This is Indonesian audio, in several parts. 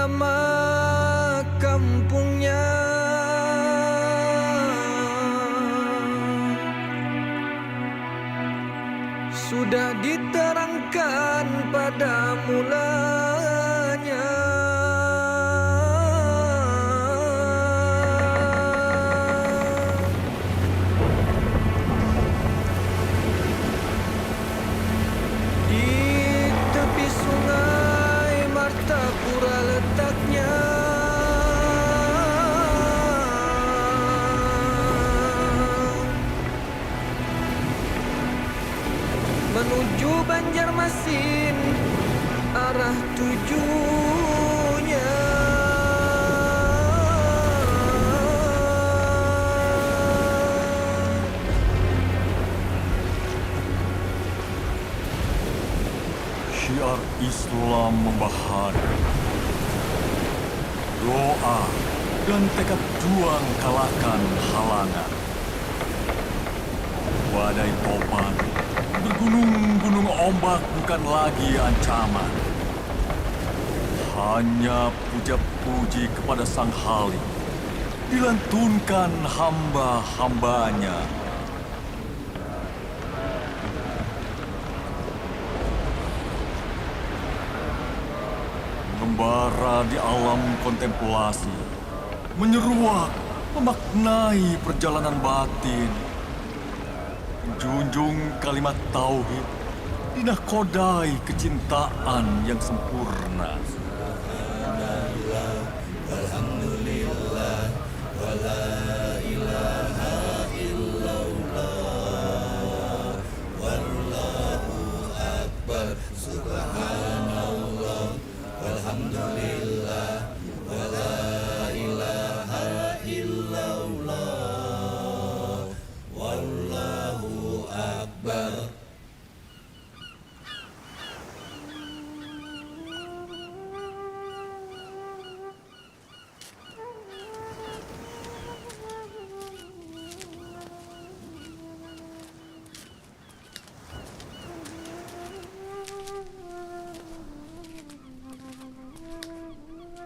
nama kampungnya. Sudah diterangkan pada mulanya. Di tepi sungai Martapura letaknya. Menuju Banjarmasin arah tujunya. Syiar Islam membahana. Doa dan tekad juang kalahkan halangan. Badai topan, bergunung-gunung ombak bukan lagi ancaman. Hanya puja-puji kepada Sang Halim, dilantunkan hamba-hambanya. Mengembara di alam kontemplasi, menyeruak, memaknai perjalanan batin. Junjung kalimat tauhid, dinakodai kecintaan yang sempurna. Alhamdulillah, wa la ilaha illallah, wallahu akbar, subhanallah, walhamdulillah, wa la ilaha illallah, wallahu akbar.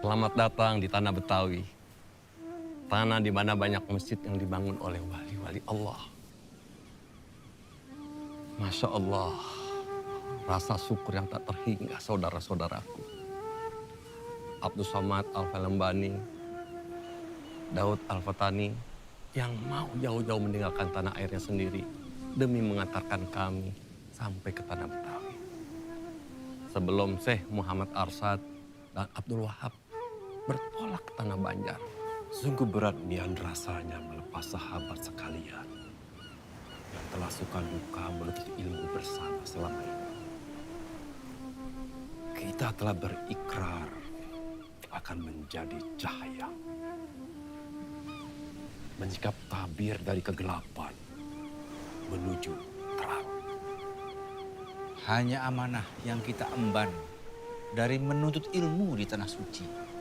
Selamat datang di tanah Betawi. Tanah di mana banyak masjid yang dibangun oleh wali-wali Allah. Masya Allah, rasa syukur yang tak terhingga saudara-saudaraku. Abdul Somad Al-Falembani, Daud Al-Fatani, yang mau jauh-jauh meninggalkan tanah airnya sendiri demi mengantarkan kami sampai ke tanah Betawi. Sebelum Syekh Muhammad Arsad dan Abdul Wahab bertolak ke tanah Banjar. Sungguh berat nian rasanya melepas sahabat sekalian yang telah suka duka menuntut ilmu bersama selama ini. Kita telah berikrar akan menjadi cahaya, menyikap tabir dari kegelapan menuju terang. Hanya amanah yang kita emban dari menuntut ilmu di tanah suci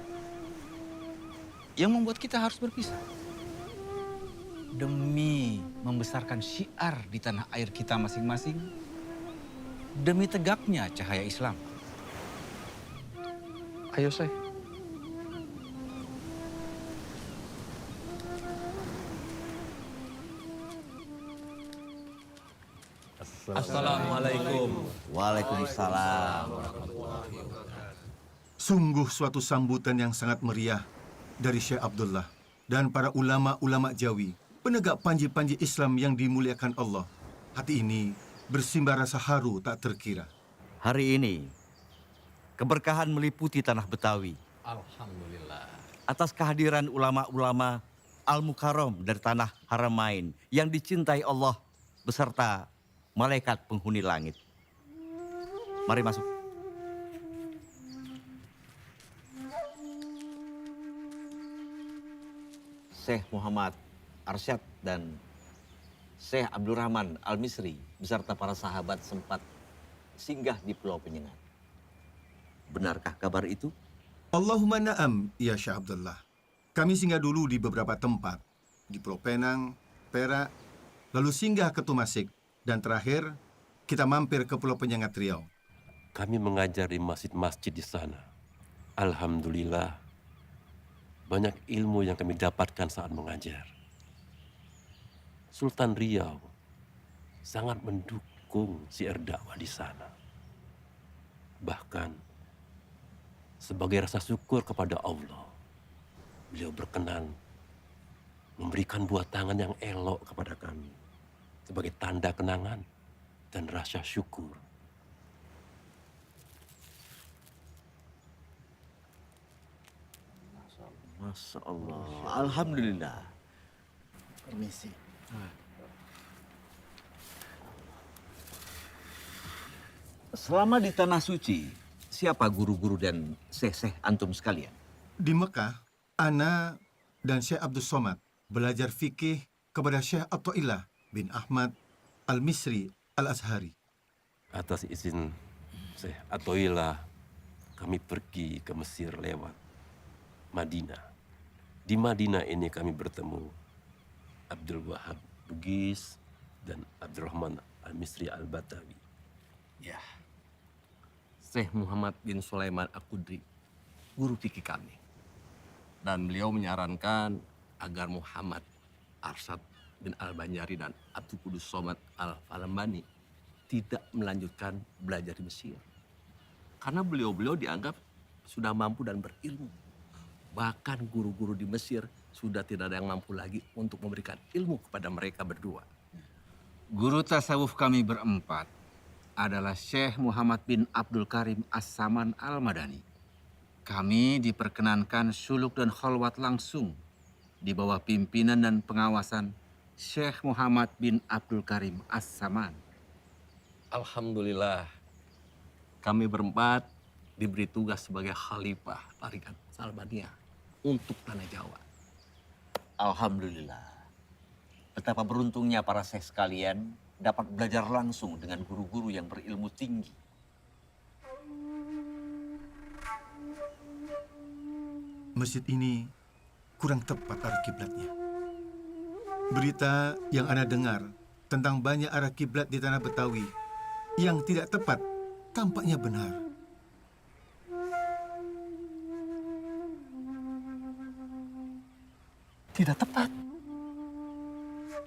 yang membuat kita harus berpisah. Demi membesarkan syiar di tanah air kita masing-masing, demi tegaknya cahaya Islam. Ayo Syekh. Assalamualaikum. Waalaikumsalam. Sungguh suatu sambutan yang sangat meriah dari Syekh Abdullah dan para ulama-ulama Jawi, penegak panji-panji Islam yang dimuliakan Allah. Hati ini bersimbah rasa haru tak terkira. Hari ini, keberkahan meliputi tanah Betawi. Alhamdulillah. Atas kehadiran ulama-ulama Al-Mukarram dari tanah Haramain yang dicintai Allah beserta malaikat penghuni langit. Mari masuk. Syekh Muhammad Arsyad dan Syekh Abdurrahman Al-Misri beserta para sahabat sempat singgah di Pulau Penyengat. Benarkah kabar itu? Allahumma na'am, ya Syekh Abdullah. Kami singgah dulu di beberapa tempat, di Pulau Penang, Perak, lalu singgah ke Tumasik, dan terakhir kita mampir ke Pulau Penyengat Riau. Kami mengajar di masjid-masjid di sana. Alhamdulillah, banyak ilmu yang kami dapatkan saat mengajar. Sultan Riau sangat mendukung syiar dakwah di sana. Bahkan sebagai rasa syukur kepada Allah, beliau berkenan memberikan buah tangan yang elok kepada kami sebagai tanda kenangan dan rasa syukur. Masya Allah. Alhamdulillah. Permisi. Selama di Tanah Suci, siapa guru-guru dan syekh-syekh antum sekalian? Di Mekah, Ana dan Syekh Abdul Somad belajar fikih kepada Syekh Athaillah bin Ahmad Al-Misri Al-Azhari. Atas izin Syekh Athaillah, kami pergi ke Mesir lewat Madinah. Di Madinah ini kami bertemu Abdul Wahab Bugis dan Abdurrahman Al-Misri Al-Batawi. Ya, Syekh Muhammad bin Sulaiman Al-Qudri, guru fikih kami. Dan beliau menyarankan agar Muhammad Arsyad bin Al-Banjari dan Abdul Qudus Somad Al-Falembani tidak melanjutkan belajar di Mesir. Karena beliau-beliau dianggap sudah mampu dan berilmu. Bahkan guru-guru di Mesir sudah tidak ada yang mampu lagi untuk memberikan ilmu kepada mereka berdua. Guru tasawuf kami berempat adalah Syekh Muhammad bin Abdul Karim As-Saman Al-Madani. Kami diperkenankan suluk dan khalwat langsung di bawah pimpinan dan pengawasan Syekh Muhammad bin Abdul Karim As-Saman. Alhamdulillah, kami berempat diberi tugas sebagai khalifah Tarikat Salbaniyah untuk Tanah Jawa. Alhamdulillah. Betapa beruntungnya para syekh sekalian dapat belajar langsung dengan guru-guru yang berilmu tinggi. Masjid ini kurang tepat arah kiblatnya. Berita yang Ana dengar tentang banyak arah kiblat di tanah Betawi yang tidak tepat tampaknya benar. Tidak tepat.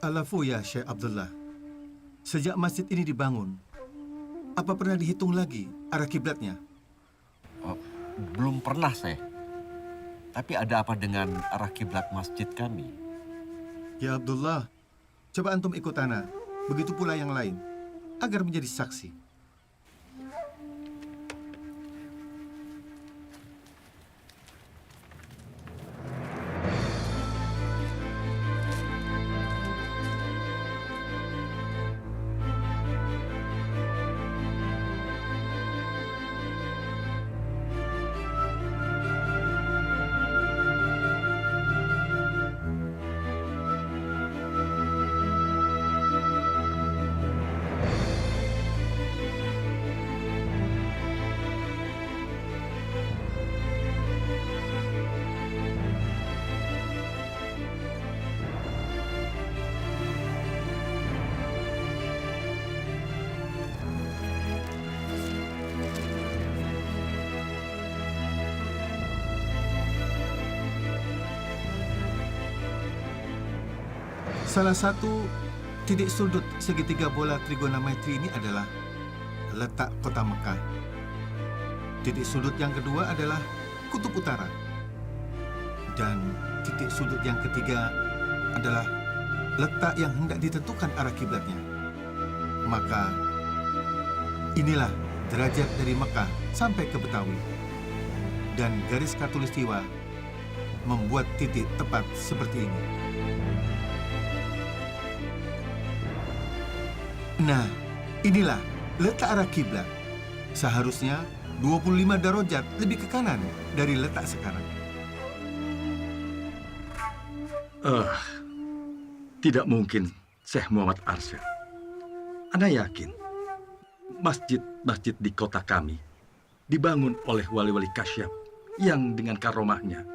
Alafu ya Syekh Abdullah, sejak masjid ini dibangun, apa pernah dihitung lagi arah kiblatnya? Oh, belum pernah, Syekh. Tapi ada apa dengan arah kiblat masjid kami? Ya Abdullah, coba antum ikut Ana, begitu pula yang lain, agar menjadi saksi. Salah satu titik sudut segitiga bola trigonometri ini adalah letak kota Mekah. Titik sudut yang kedua adalah kutub utara. Dan titik sudut yang ketiga adalah letak yang hendak ditentukan arah kiblatnya. Maka inilah derajat dari Mekah sampai ke Betawi. Dan garis khatulistiwa membuat titik tepat seperti ini. Nah, inilah letak arah kiblat. Seharusnya 25 darajat lebih ke kanan dari letak sekarang. Tidak mungkin, Syekh Muhammad Arsyad. Ana yakin, masjid-masjid di kota kami dibangun oleh wali-wali kasyaf yang dengan karomahnya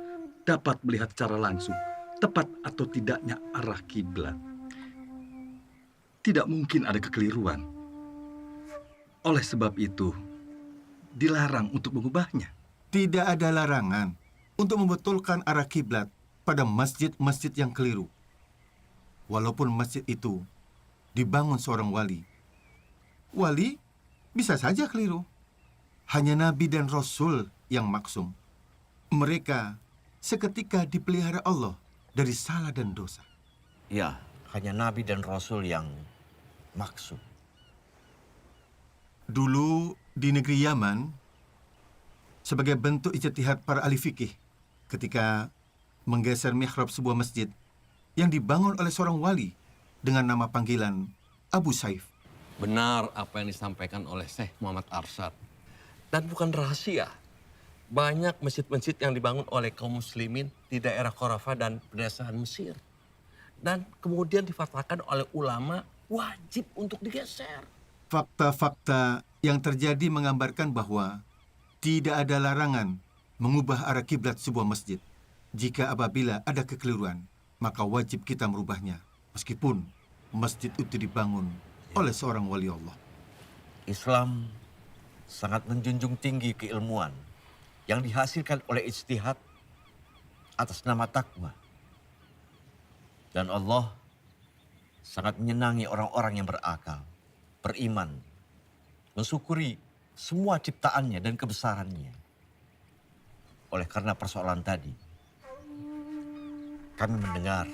dapat melihat secara langsung tepat atau tidaknya arah kiblat. Tidak mungkin ada kekeliruan. Oleh sebab itu, dilarang untuk mengubahnya. Tidak ada larangan untuk membetulkan arah kiblat pada masjid-masjid yang keliru. Walaupun masjid itu dibangun seorang wali. Wali bisa saja keliru. Hanya Nabi dan Rasul yang maksum. Mereka seketika dipelihara Allah dari salah dan dosa. Ya, hanya Nabi dan Rasul yang maksud. Dulu di negeri Yaman, sebagai bentuk ijtihad para ahli fikih ketika menggeser mihrab sebuah masjid yang dibangun oleh seorang wali dengan nama panggilan Abu Saif. Benar apa yang disampaikan oleh Syekh Muhammad Arsyad. Dan bukan rahasia. Banyak masjid-masjid yang dibangun oleh kaum muslimin di daerah Khurafah dan pedesaan Mesir. Dan kemudian difatwakan oleh ulama wajib untuk digeser. Fakta-fakta yang terjadi menggambarkan bahwa tidak ada larangan mengubah arah kiblat sebuah masjid. Jika apabila ada kekeliruan, maka wajib kita merubahnya. Meskipun masjid itu dibangun oleh seorang wali Allah. Islam sangat menjunjung tinggi keilmuan yang dihasilkan oleh ijtihad atas nama takwa. Dan Allah sangat menyenangi orang-orang yang berakal, beriman, mensyukuri semua ciptaannya dan kebesarannya. Oleh karena persoalan tadi, kami mendengar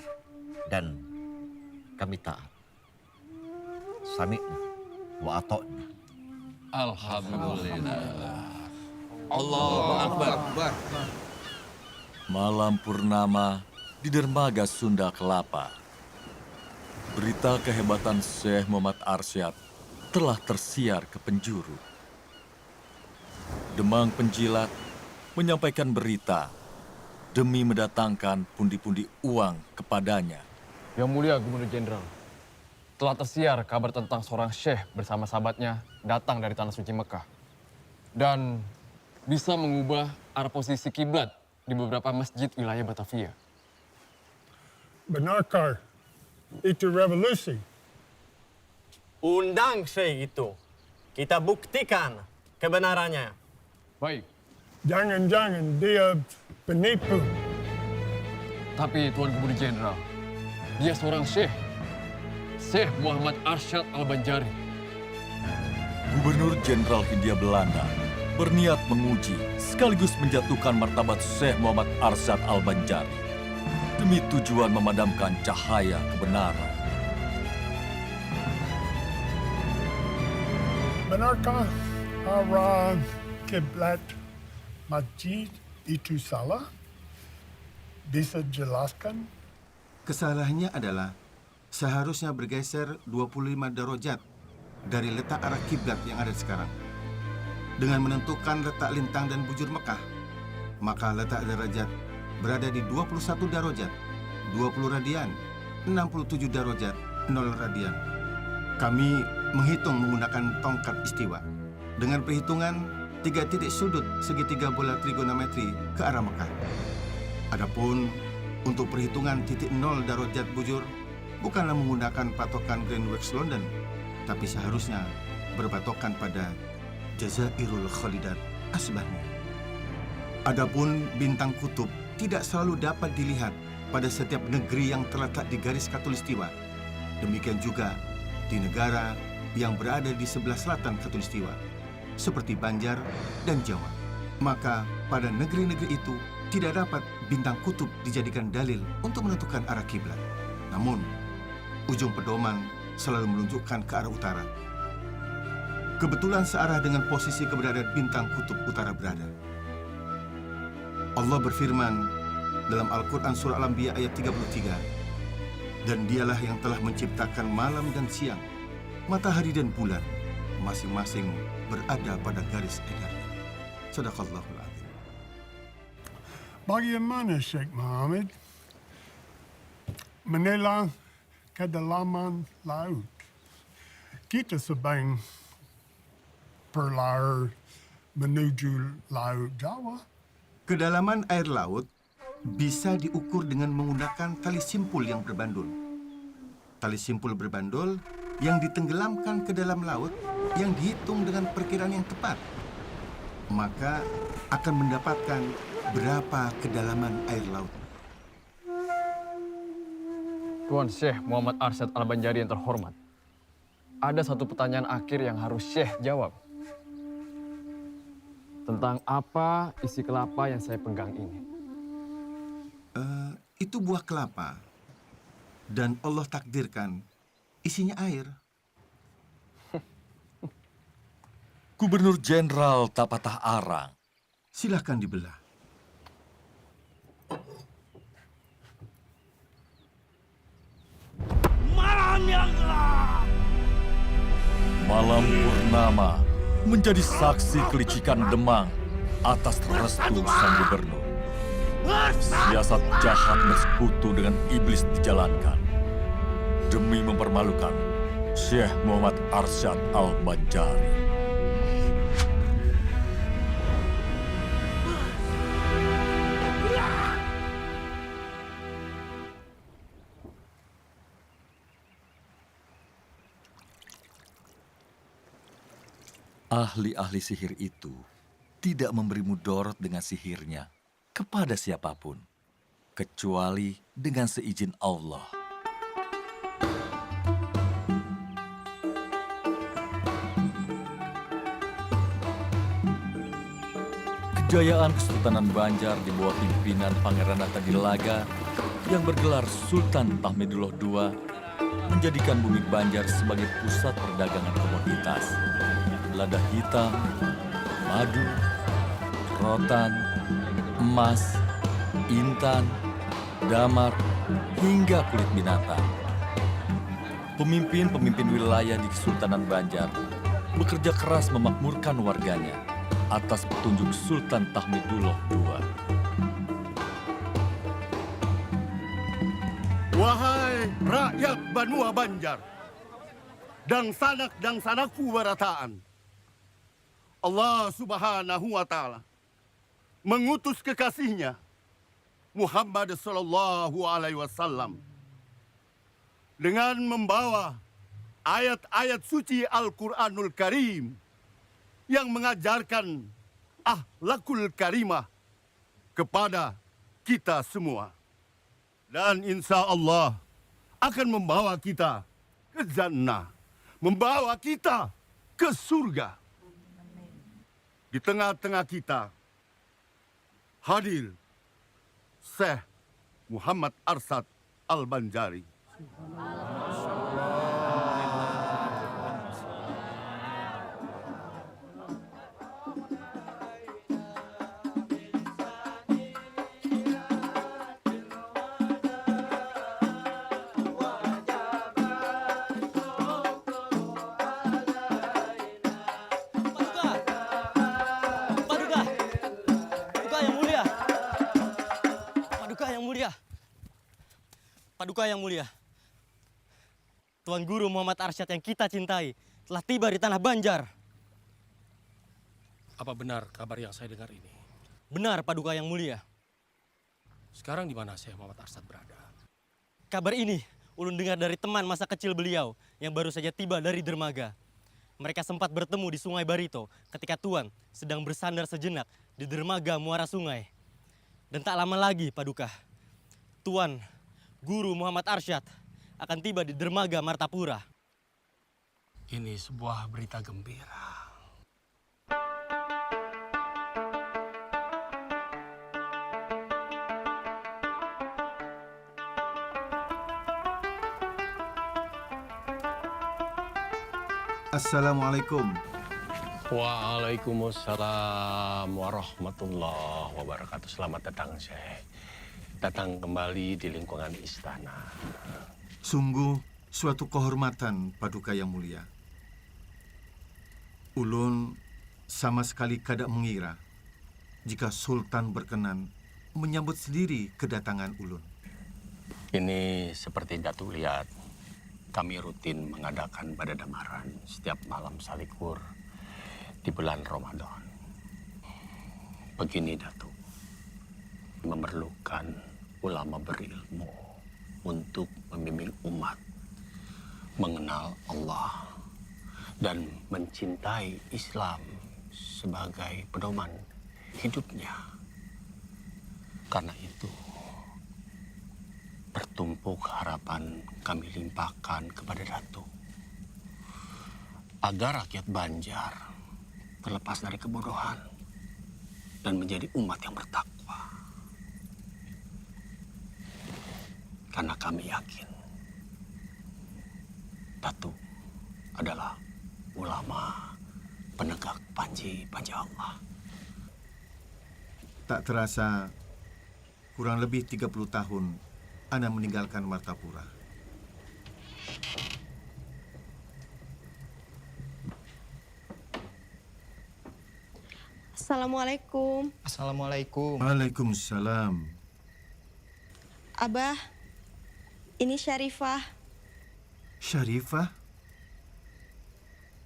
dan kami taat. Sami'na wa ata'na. Alhamdulillah. Allahu Akbar. Malam purnama di dermaga Sunda Kelapa. Berita kehebatan Syekh Muhammad Arsyad telah tersiar ke penjuru. Demang penjilat menyampaikan berita demi mendatangkan pundi-pundi uang kepadanya. Yang Mulia Gubernur Jenderal, telah tersiar kabar tentang seorang syekh bersama sahabatnya datang dari Tanah Suci Mekah. Dan bisa mengubah arah posisi kiblat di beberapa masjid wilayah Batavia. Benarkah itu revolusi? Undang syekh itu. Kita buktikan kebenarannya. Baik. Jangan-jangan dia penipu. Tapi Tuan Gubernur Jenderal, dia seorang syekh. Syekh Muhammad Arsyad Al-Banjari. Gubernur Jenderal Hindia Belanda berniat menguji sekaligus menjatuhkan martabat Syekh Muhammad Arsyad Al-Banjari demi tujuan memadamkan cahaya kebenaran. Benarkah arah kiblat masjid itu salah? Bisa jelaskan? Kesalahannya adalah seharusnya bergeser 25 derajat dari letak arah kiblat yang ada sekarang. Dengan menentukan letak lintang dan bujur Mekah, maka letak derajat berada di 21 derajat, 20 radian, 67 derajat, 0 radian. Kami menghitung menggunakan tongkat istiwa. Dengan perhitungan 3 titik sudut segitiga bola trigonometri ke arah Mekah. Adapun untuk perhitungan titik 0 derajat bujur, bukanlah menggunakan patokan Greenwich London, tapi seharusnya berpatokan pada Jazairul Khalidat Asbahni. Adapun bintang kutub tidak selalu dapat dilihat pada setiap negeri yang terletak di garis khatulistiwa. Demikian juga di negara yang berada di sebelah selatan khatulistiwa, seperti Banjar dan Jawa. Maka pada negeri-negeri itu tidak dapat bintang kutub dijadikan dalil untuk menentukan arah kiblat. Namun, ujung pedoman selalu menunjukkan ke arah utara. Kebetulan searah dengan posisi keberadaan bintang kutub utara berada. Allah berfirman dalam Al-Quran Surah Al-Anbiya ayat 33, dan dialah yang telah menciptakan malam dan siang, matahari dan bulan, masing-masing berada pada garis edarnya. Sadaqallahul Adzim. Bagaimana Syekh Muhammad menilai kedalaman laut? Kita sedang berlayar menuju Laut Jawa. Kedalaman air laut bisa diukur dengan menggunakan tali simpul yang berbandul. Tali simpul berbandul yang ditenggelamkan ke dalam laut yang dihitung dengan perkiraan yang tepat. Maka akan mendapatkan berapa kedalaman air laut. Tuan Syekh Muhammad Arsyad Al-Banjari yang terhormat, ada satu pertanyaan akhir yang harus Syekh jawab. Tentang apa isi kelapa yang saya pegang ini? Itu buah kelapa. Dan Allah takdirkan isinya air. Gubernur Jenderal tak patah arang. Silahkan dibelah. Malam yang gelap. Malam purnama menjadi saksi kelicikan Demang atas restu sang gubernur. Siasat jahat bersekutu dengan iblis dijalankan demi mempermalukan Syekh Muhammad Arsyad Al-Banjari. Ahli-ahli sihir itu tidak memberi mudarat dengan sihirnya kepada siapapun, kecuali dengan seizin Allah. Kejayaan Kesultanan Banjar di bawah pimpinan Pangeran Attadilaga yang bergelar Sultan Tahmidullah II menjadikan bumi Banjar sebagai pusat perdagangan komoditas. Lada hitam, madu, rotan, emas, intan, damar, hingga kulit binatang. Pemimpin-pemimpin wilayah di Kesultanan Banjar bekerja keras memakmurkan warganya atas petunjuk Sultan Tahmidullah II. Wahai rakyat Banua Banjar, dan sanaku barataan, Allah Subhanahu wa Ta'ala mengutus kekasihnya Muhammad Sallallahu Alaihi Wasallam dengan membawa ayat-ayat suci Al-Quranul Karim yang mengajarkan akhlakul karimah kepada kita semua. Dan insya Allah akan membawa kita ke jannah, membawa kita ke surga. Di tengah-tengah kita hadir Syekh Muhammad Arsyad Al-Banjari. Paduka yang mulia, Tuan Guru Muhammad Arsyad yang kita cintai telah tiba di tanah Banjar. Apa benar kabar yang saya dengar ini? Benar, Paduka yang mulia. Sekarang di mana Syekh Muhammad Arsyad berada? Kabar ini ulun dengar dari teman masa kecil beliau yang baru saja tiba dari dermaga. Mereka sempat bertemu di Sungai Barito ketika Tuan sedang bersandar sejenak di dermaga Muara Sungai. Dan tak lama lagi, Paduka, Tuan Guru Muhammad Arsyad akan tiba di dermaga Martapura. Ini sebuah berita gembira. Assalamualaikum. Waalaikumsalam warahmatullahi wabarakatuh. Selamat datang, Syekh. Datang kembali di lingkungan istana. Sungguh suatu kehormatan, Paduka yang mulia. Ulun sama sekali kada mengira jika Sultan berkenan menyambut sendiri kedatangan ulun. Ini seperti Datuk lihat, kami rutin mengadakan badadamaran setiap malam salikur di bulan Ramadan. Begini, Datuk, memerlukan ulama berilmu untuk membimbing umat mengenal Allah dan mencintai Islam sebagai pedoman hidupnya. Karena itu, bertumpuk harapan kami limpahkan kepada Datuk agar rakyat Banjar terlepas dari kebodohan dan menjadi umat yang bertakwa. Karena kami yakin Datuk adalah ulama penegak panji Allah. Tak terasa, kurang lebih 30 tahun Ana meninggalkan Martapura. Assalamualaikum. Assalamualaikum. Waalaikumsalam. Abah, ini Syarifah. Syarifah?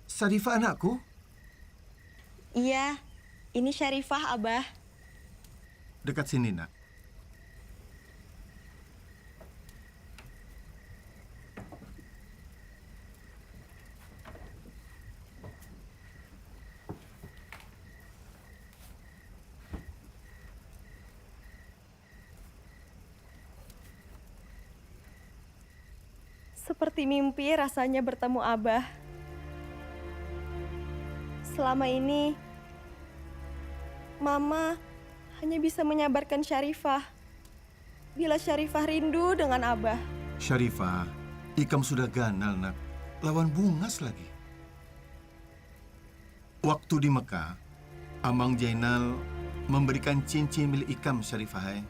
Syarifah anakku? Iya, ini Syarifah, Abah. Dekat sini, nak. Seperti mimpi rasanya bertemu Abah. Selama ini, Mama hanya bisa menyabarkan Syarifah. Bila Syarifah rindu dengan Abah. Syarifah, Ikam sudah ganal, nak. Lawan Bungas lagi. Waktu di Mekah, Amang Jainal memberikan cincin milik Ikam, Syarifah.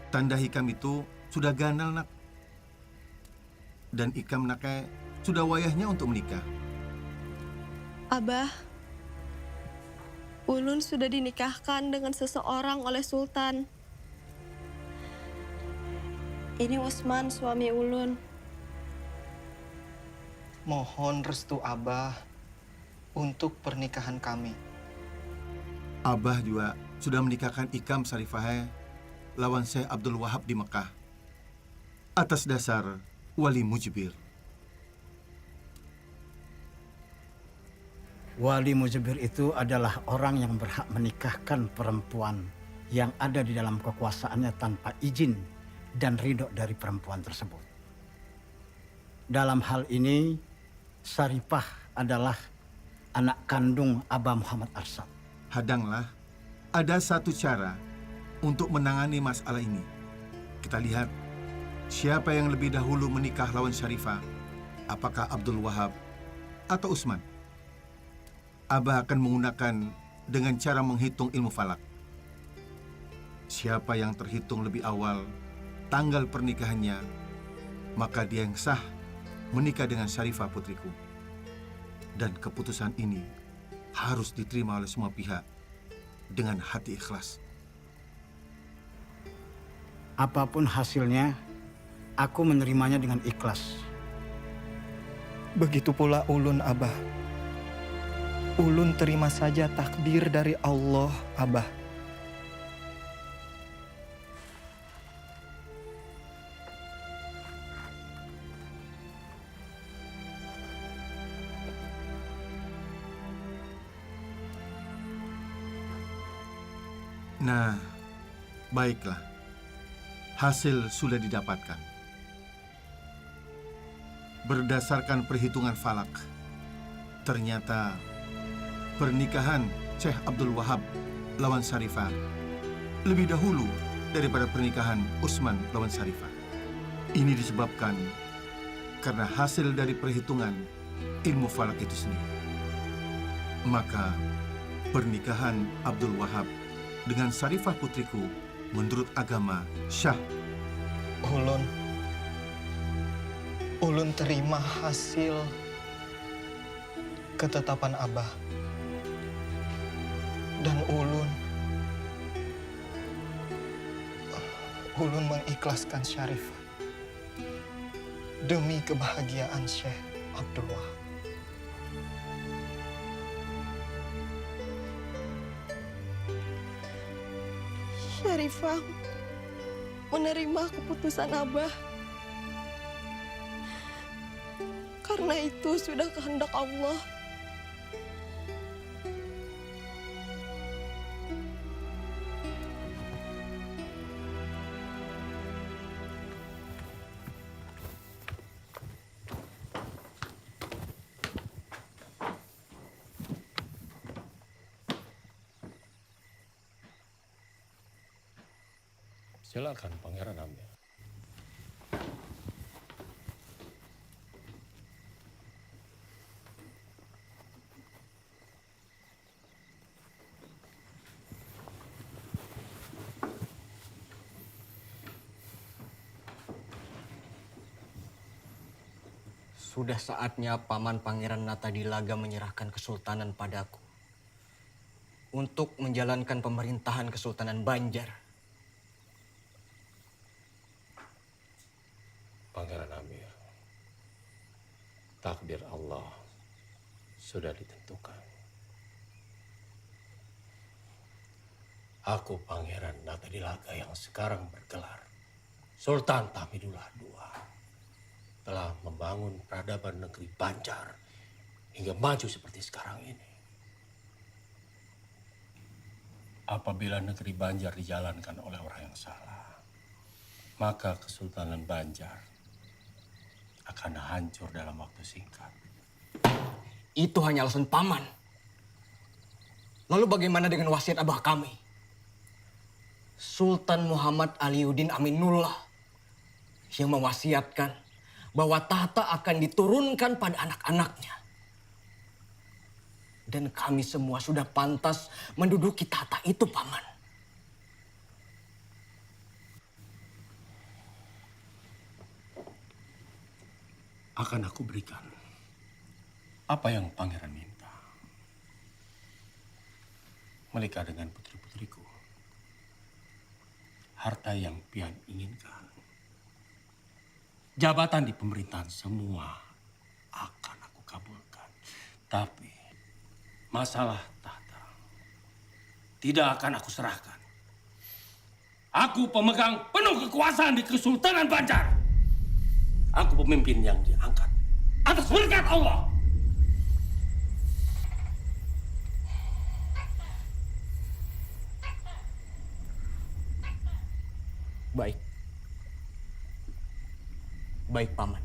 Tanda Ikam itu sudah ganal, nak. Dan Ikam nakai sudah wayahnya untuk menikah. Abah, Ulun sudah dinikahkan dengan seseorang oleh Sultan. Ini Usman, suami Ulun. Mohon restu Abah untuk pernikahan kami. Abah juga sudah menikahkan Ikam, Syarifah, lawan Syekh Abdul Wahab di Mekah. Atas dasar Wali Mujibir. Wali Mujibir itu adalah orang yang berhak menikahkan perempuan yang ada di dalam kekuasaannya tanpa izin dan ridho dari perempuan tersebut. Dalam hal ini, Syarifah adalah anak kandung Abah Muhammad Arsyad. Hadanglah, ada satu cara untuk menangani masalah ini. Kita lihat siapa yang lebih dahulu menikah lawan Syarifah, apakah Abdul Wahab atau Usman? Abah akan menggunakan dengan cara menghitung ilmu falak. Siapa yang terhitung lebih awal tanggal pernikahannya, maka dia yang sah menikah dengan Syarifah putriku. Dan keputusan ini harus diterima oleh semua pihak dengan hati ikhlas. Apapun hasilnya, aku menerimanya dengan ikhlas. Begitu pula Ulun, Abah. Ulun terima saja takdir dari Allah, Abah. Nah, baiklah. Hasil sudah didapatkan. Berdasarkan perhitungan falak, ternyata pernikahan Syekh Abdul Wahab lawan Syarifah lebih dahulu daripada pernikahan Usman lawan Syarifah. Ini disebabkan karena hasil dari perhitungan ilmu falak itu sendiri. Maka pernikahan Abdul Wahab dengan Syarifah putriku menurut agama syah. Ulun terima hasil ketetapan Abah. Dan Ulun mengikhlaskan Syarifah demi kebahagiaan Syekh Abdul Wahab. Syarifah menerima keputusan Abah. Karena itu sudah kehendak Allah. Silakan Pangeran Amir. Sudah saatnya Paman Pangeran Natadilaga menyerahkan kesultanan padaku untuk menjalankan pemerintahan Kesultanan Banjar. Pangeran Amir, takdir Allah sudah ditentukan. Aku Pangeran Natadilaga yang sekarang bergelar Sultan Tahmidullah II telah membangun peradaban negeri Banjar hingga maju seperti sekarang ini. Apabila negeri Banjar dijalankan oleh orang yang salah, maka Kesultanan Banjar akan hancur dalam waktu singkat. Itu hanya alasan Paman. Lalu bagaimana dengan wasiat abah kami? Sultan Muhammad Aliuddin Aminullah yang mewasiatkan bahwa tahta akan diturunkan pada anak-anaknya. Dan kami semua sudah pantas menduduki tahta itu, Paman. Akan aku berikan apa yang pangeran minta. Menikah dengan putri-putriku. Harta yang pian inginkan. Jabatan di pemerintahan semua akan aku kabulkan. Tapi masalah tahta tidak akan aku serahkan. Aku pemegang penuh kekuasaan di Kesultanan Banjar. Aku pemimpin yang diangkat atas berkat Allah. Baik. Baik, Paman.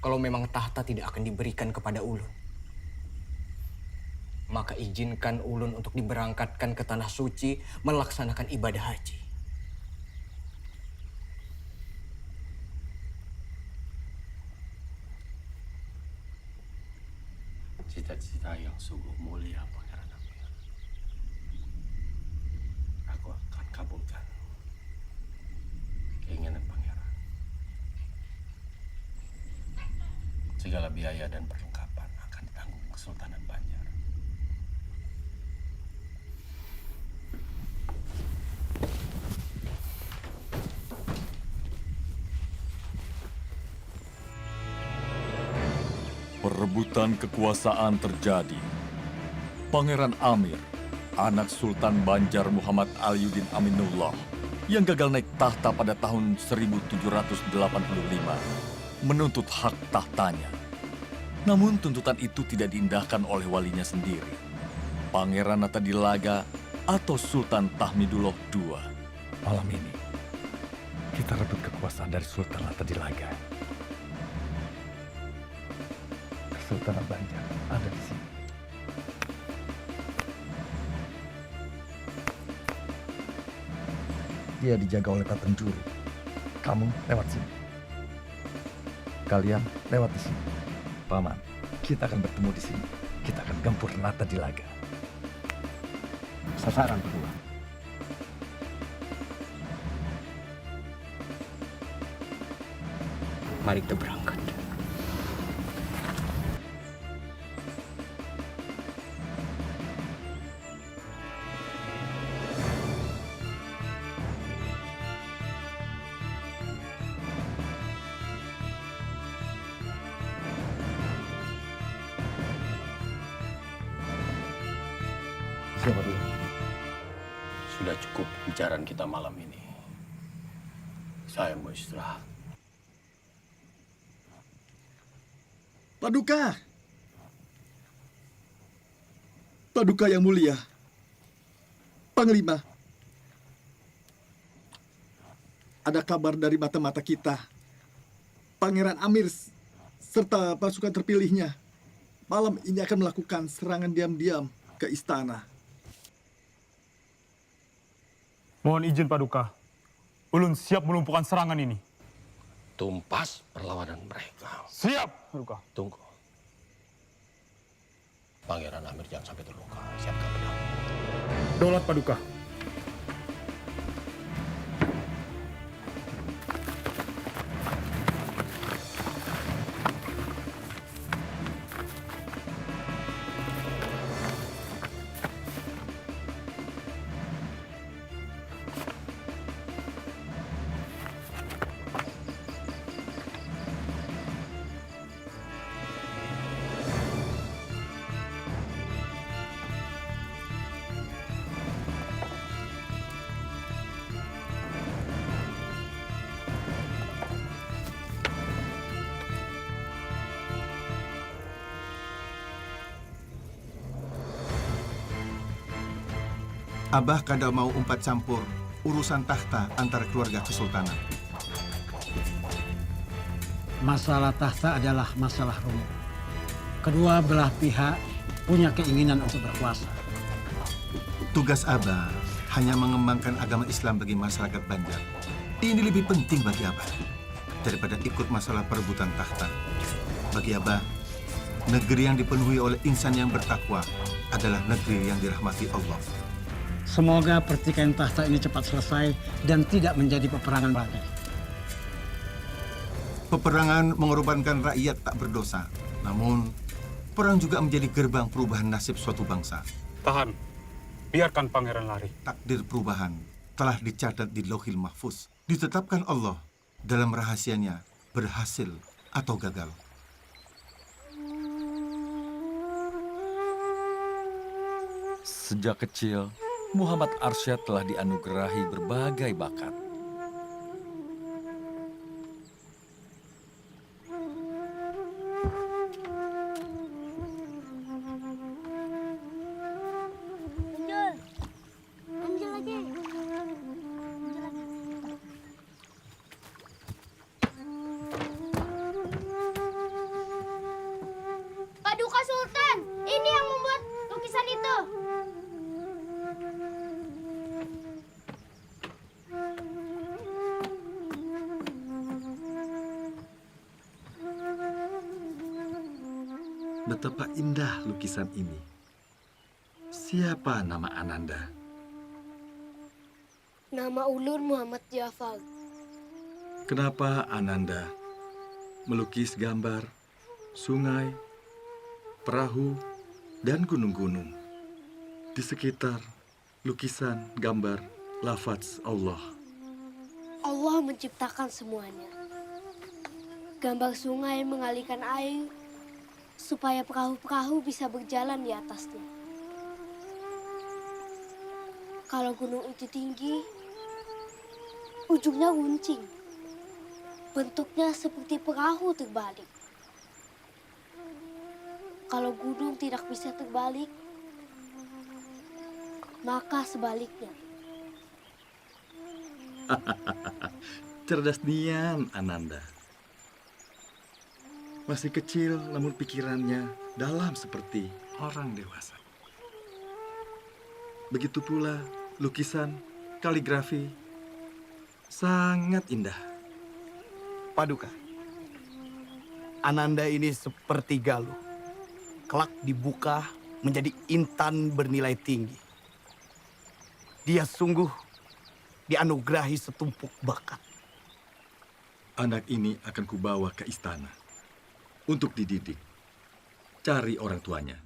Kalau memang tahta tidak akan diberikan kepada ulun, maka izinkan ulun untuk diberangkatkan ke Tanah Suci melaksanakan ibadah haji. Cita-cita yang sungguh mulia, Pangeran Amir. Aku akan kabulkan keinginan Pangeran. Segala biaya dan perlengkapan akan ditanggung Kesultanan Banjar. Perebutan kekuasaan terjadi. Pangeran Amir, anak Sultan Banjar Muhammad Aliuddin Aminullah, yang gagal naik tahta pada tahun 1785, menuntut hak tahtanya. Namun tuntutan itu tidak diindahkan oleh walinya sendiri, Pangeran Natadilaga atau Sultan Tahmidullah II. Malam ini, kita rebut kekuasaan dari Sultan Natadilaga. Kesultanan Banjar ada di sini. Dia dijaga oleh Pateng Juru. Kamu lewat sini. Kalian lewat di sini. Paman, kita akan bertemu di sini. Kita akan gempur Natadilaga. Sasaran berdua. Mari kita berangkat. Sudah cukup pembicaraan kita malam ini. Saya mau istirahat. Paduka! Paduka yang mulia. Panglima. Ada kabar dari mata-mata kita. Pangeran Amir serta pasukan terpilihnya malam ini akan melakukan serangan diam-diam ke istana. Mohon izin Paduka. Ulun siap melumpuhkan serangan ini. Tumpas perlawanan mereka. Siap, Paduka. Tunggu. Pangeran Amir jangan sampai terluka. Siapkan pedang. Daulat Paduka. Abah kada mau umpat campur urusan tahta antara keluarga kesultanan. Masalah tahta adalah masalah rumit. Kedua belah pihak punya keinginan untuk berkuasa. Tugas Abah hanya mengembangkan agama Islam bagi masyarakat Banjar. Ini lebih penting bagi Abah daripada ikut masalah perebutan tahta. Bagi Abah, negeri yang dipenuhi oleh insan yang bertakwa adalah negeri yang dirahmati Allah. Semoga pertikaian tahta ini cepat selesai dan tidak menjadi peperangan lagi. Peperangan mengorbankan rakyat tak berdosa. Namun, perang juga menjadi gerbang perubahan nasib suatu bangsa. Tahan. Biarkan pangeran lari. Takdir perubahan telah dicatat di Lauhil Mahfuz. Ditetapkan Allah dalam rahasianya berhasil atau gagal. Sejak kecil, Muhammad Arsyad telah dianugerahi berbagai bakat. Ambil lagi. Paduka Sultan, ini yang membuat lukisan itu. Betapa indah lukisan ini. Siapa nama Ananda? Nama ulun Muhammad Jafar. Kenapa Ananda melukis gambar, sungai, perahu, dan gunung-gunung? Di sekitar lukisan, gambar, lafaz Allah. Allah menciptakan semuanya. Gambar sungai mengalirkan air supaya perahu-perahu bisa berjalan di atasnya. Kalau gunung itu tinggi, ujungnya runcing. Bentuknya seperti perahu terbalik. Kalau gunung tidak bisa terbalik, maka sebaliknya. Cerdas nian, Ananda. Masih kecil, namun pikirannya dalam seperti orang dewasa. Begitu pula lukisan, kaligrafi, sangat indah. Paduka, Ananda ini seperti Galuh. Kelak dibuka menjadi intan bernilai tinggi. Dia sungguh dianugerahi setumpuk bakat. Anak ini akan kubawa ke istana untuk dididik. Cari orang tuanya.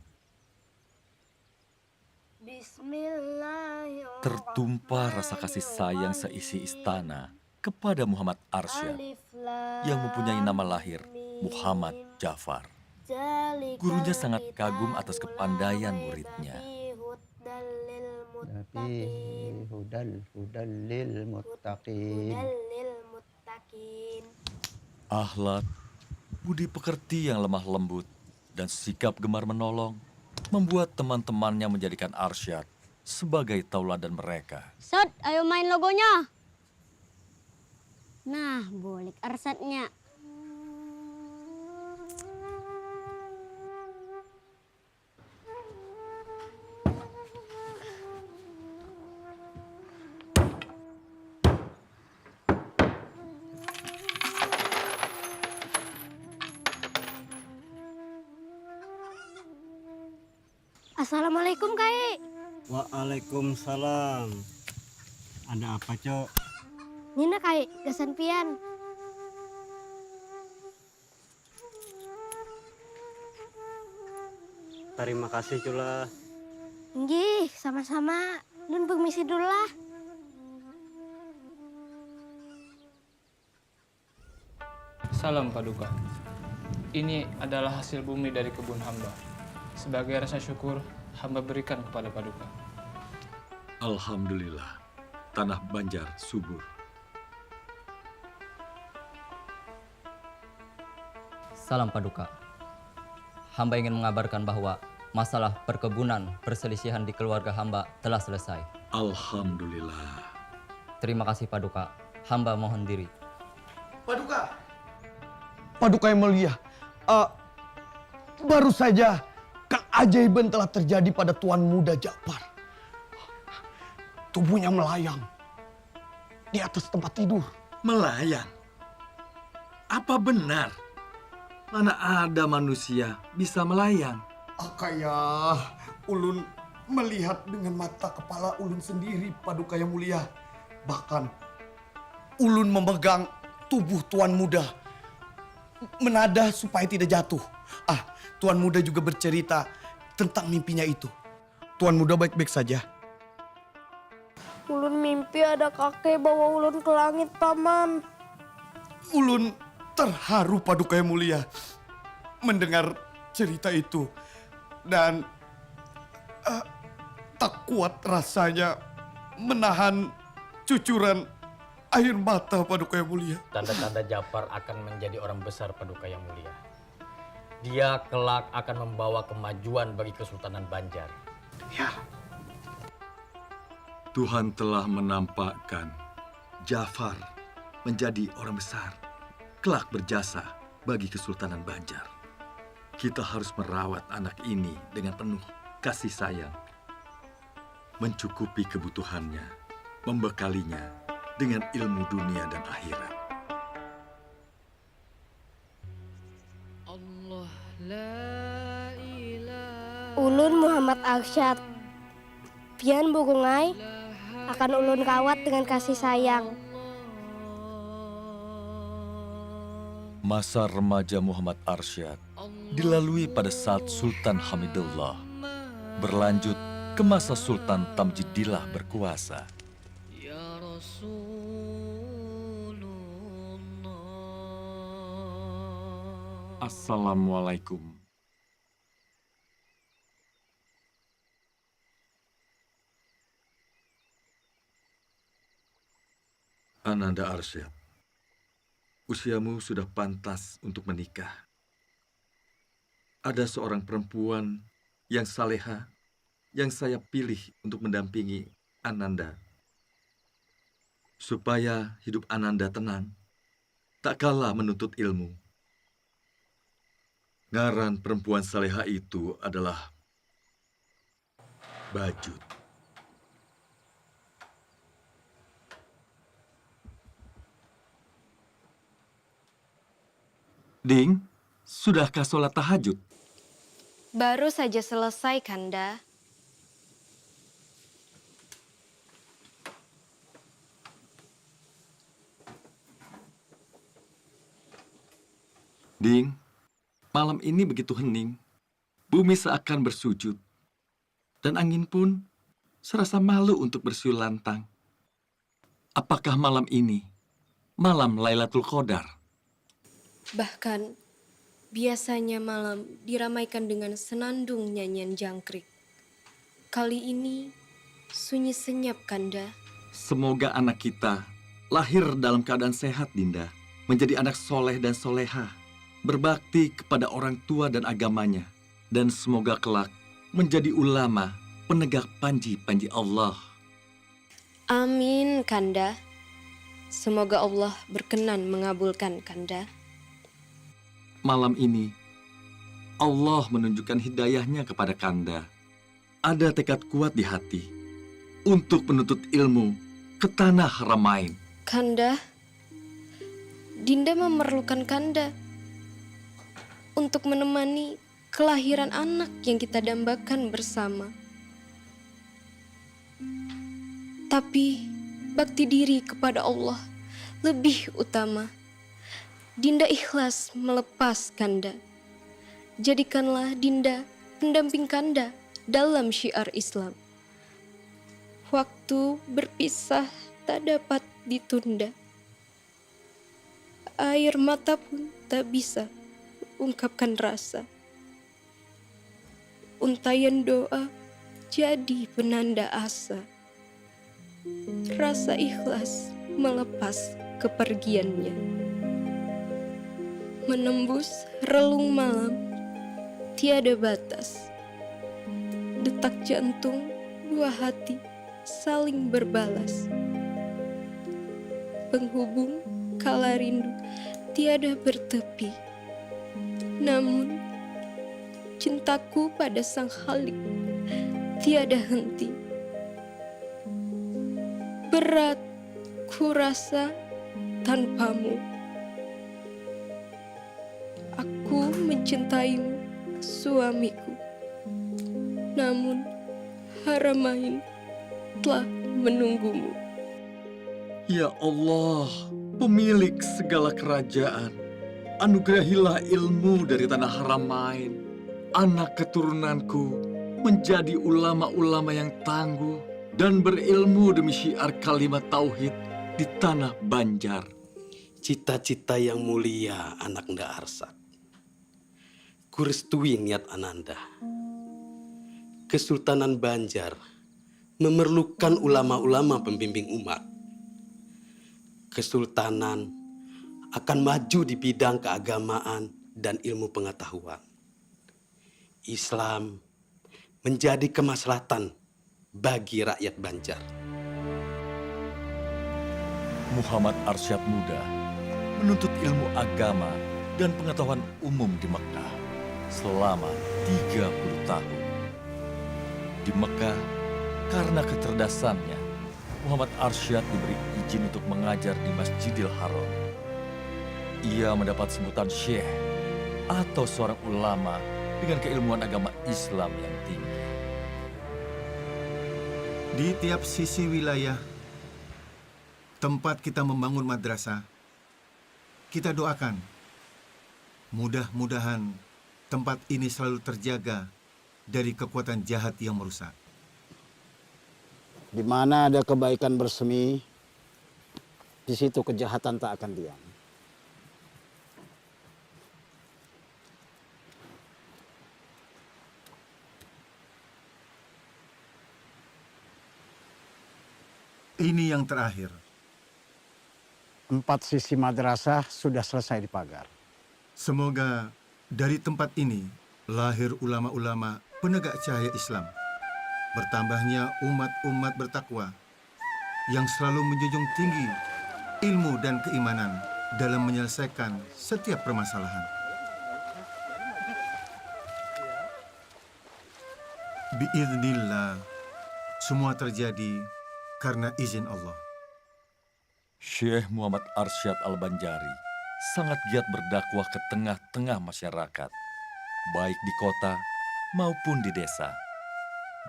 Tertumpah rasa kasih sayang seisi istana kepada Muhammad Arsyad yang mempunyai nama lahir Muhammad Jafar. Gurunya sangat kagum atas kepandaian muridnya. Akhlak, budi pekerti yang lemah lembut, dan sikap gemar menolong membuat teman-temannya menjadikan Arsyad sebagai tauladan mereka. Sat, ayo main logonya. Nah, bolik Arsyadnya. Assalamualaikum, Kai. Waalaikumsalam. Ada apa, Cok? Nina, Kai, gasan pian. Terima kasih, Cula. Nggih, sama-sama. Nun permisi dulu lah. Salam Paduka. Ini adalah hasil bumi dari kebun hamba. Sebagai rasa syukur, hamba berikan kepada Paduka. Alhamdulillah, tanah Banjar subur. Salam Paduka. Hamba ingin mengabarkan bahwa masalah perkebunan perselisihan di keluarga hamba telah selesai. Alhamdulillah. Terima kasih Paduka. Hamba mohon diri. Paduka. Paduka yang mulia. Baru saja keajaiban telah terjadi pada Tuan Muda Ja'far. Tubuhnya melayang di atas tempat tidur. Melayang? Apa benar? Mana ada manusia bisa melayang? Kaya ulun melihat dengan mata kepala ulun sendiri, Paduka yang mulia. Bahkan ulun memegang tubuh Tuan Muda, menadah supaya tidak jatuh. Tuan Muda juga bercerita tentang mimpinya itu. Tuan Muda baik-baik saja. Ulun mimpi ada kakek bawa ulun ke langit, Paman. Ulun terharu, Paduka yang mulia, mendengar cerita itu. Dan tak kuat rasanya menahan cucuran air mata, Paduka yang mulia. Tanda-tanda Ja'far akan menjadi orang besar, Paduka yang mulia. Dia kelak akan membawa kemajuan bagi Kesultanan Banjar. Ya. Tuhan telah menampakkan Ja'far menjadi orang besar, kelak berjasa bagi Kesultanan Banjar. Kita harus merawat anak ini dengan penuh kasih sayang, mencukupi kebutuhannya, membekalinya dengan ilmu dunia dan akhirat. Ulun Muhammad Arsyad. Pian Burungai akan ulun kawat dengan kasih sayang. Masa remaja Muhammad Arsyad dilalui pada saat Sultan Hamidullah, berlanjut ke masa Sultan Tamjidillah berkuasa. Assalamualaikum. Ananda Arsyad, usiamu sudah pantas untuk menikah. Ada seorang perempuan yang saleha yang saya pilih untuk mendampingi Ananda. Supaya hidup Ananda tenang, tak kalah menuntut ilmu. Ngaran perempuan saleha itu adalah Bajut. Ding, sudahkah sholat tahajud? Baru saja selesai, Kanda. Ding, malam ini begitu hening. Bumi seakan bersujud. Dan angin pun serasa malu untuk bersiul lantang. Apakah malam ini malam Lailatul Qadar? Bahkan, biasanya malam diramaikan dengan senandung nyanyian jangkrik. Kali ini, sunyi senyap, Kanda. Semoga anak kita lahir dalam keadaan sehat, Dinda. Menjadi anak soleh dan soleha. Berbakti kepada orang tua dan agamanya. Dan semoga kelak menjadi ulama penegak panji-panji Allah. Amin, Kanda. Semoga Allah berkenan mengabulkan, Kanda. Malam ini, Allah menunjukkan hidayahnya kepada Kanda. Ada tekad kuat di hati untuk menuntut ilmu ke tanah Haramain. Kanda, Dinda memerlukan Kanda untuk menemani kelahiran anak yang kita dambakan bersama. Tapi bakti diri kepada Allah lebih utama. Dinda ikhlas melepas Kanda. Jadikanlah Dinda pendamping Kanda dalam syiar Islam. Waktu berpisah tak dapat ditunda. Air mata pun tak bisa ungkapkan rasa. Untayan doa jadi penanda asa. Rasa ikhlas melepas kepergiannya. Menembus relung malam, tiada batas. Detak jantung dua hati saling berbalas. Penghubung kala rindu tiada bertepi. Namun cintaku pada Sang Khalik tiada henti. Berat ku rasa tanpamu. Aku mencintaimu, suamiku. Namun Haramain telah menunggumu. Ya Allah, pemilik segala kerajaan, anugerahilah ilmu dari tanah Haramain. Anak keturunanku menjadi ulama-ulama yang tangguh dan berilmu demi syiar kalimat tauhid di tanah Banjar. Cita-cita yang mulia anak Nda Arsak. Kurestui niat Ananda. Kesultanan Banjar memerlukan ulama-ulama pembimbing umat. Kesultanan akan maju di bidang keagamaan dan ilmu pengetahuan. Islam menjadi kemaslahatan bagi rakyat Banjar. Muhammad Arsyad Muda menuntut ilmu agama dan pengetahuan umum di Mekah selama 30 tahun. Di Mekah, karena kecerdasannya, Muhammad Arsyad diberi izin untuk mengajar di Masjidil Haram. Ia mendapat sebutan syekh atau seorang ulama dengan keilmuan agama Islam yang tinggi. Di tiap sisi wilayah tempat kita membangun madrasah, kita doakan mudah-mudahan tempat ini selalu terjaga dari kekuatan jahat yang merusak. Di mana ada kebaikan bersemi, di situ kejahatan tak akan diam. Ini yang terakhir. 4 sisi madrasah sudah selesai dipagar. Semoga dari tempat ini lahir ulama-ulama penegak cahaya Islam. Bertambahnya umat-umat bertakwa yang selalu menjunjung tinggi ilmu dan keimanan dalam menyelesaikan setiap permasalahan. Biiznillah, semua terjadi karena izin Allah. Syekh Muhammad Arsyad Al-Banjari sangat giat berdakwah ke tengah-tengah masyarakat, baik di kota maupun di desa,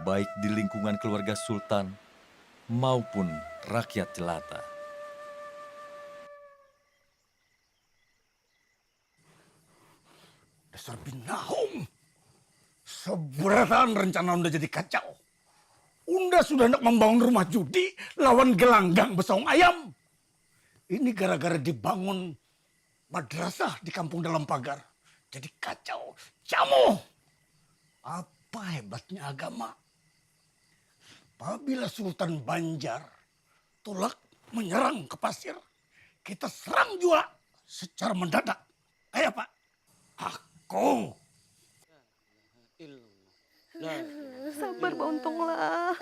baik di lingkungan keluarga sultan maupun rakyat jelata. Dasar binahong. Seberatan rencana Unda jadi kacau. Unda sudah hendak membangun rumah judi lawan gelanggang besaung ayam. Ini gara-gara dibangun madrasah di kampung dalam pagar. Jadi kacau. Jamu. Apa hebatnya agama? Apabila Sultan Banjar tolak menyerang ke pasir, kita serang juga secara mendadak. Kayak apa? Aku. Sabar, Bauntonglah.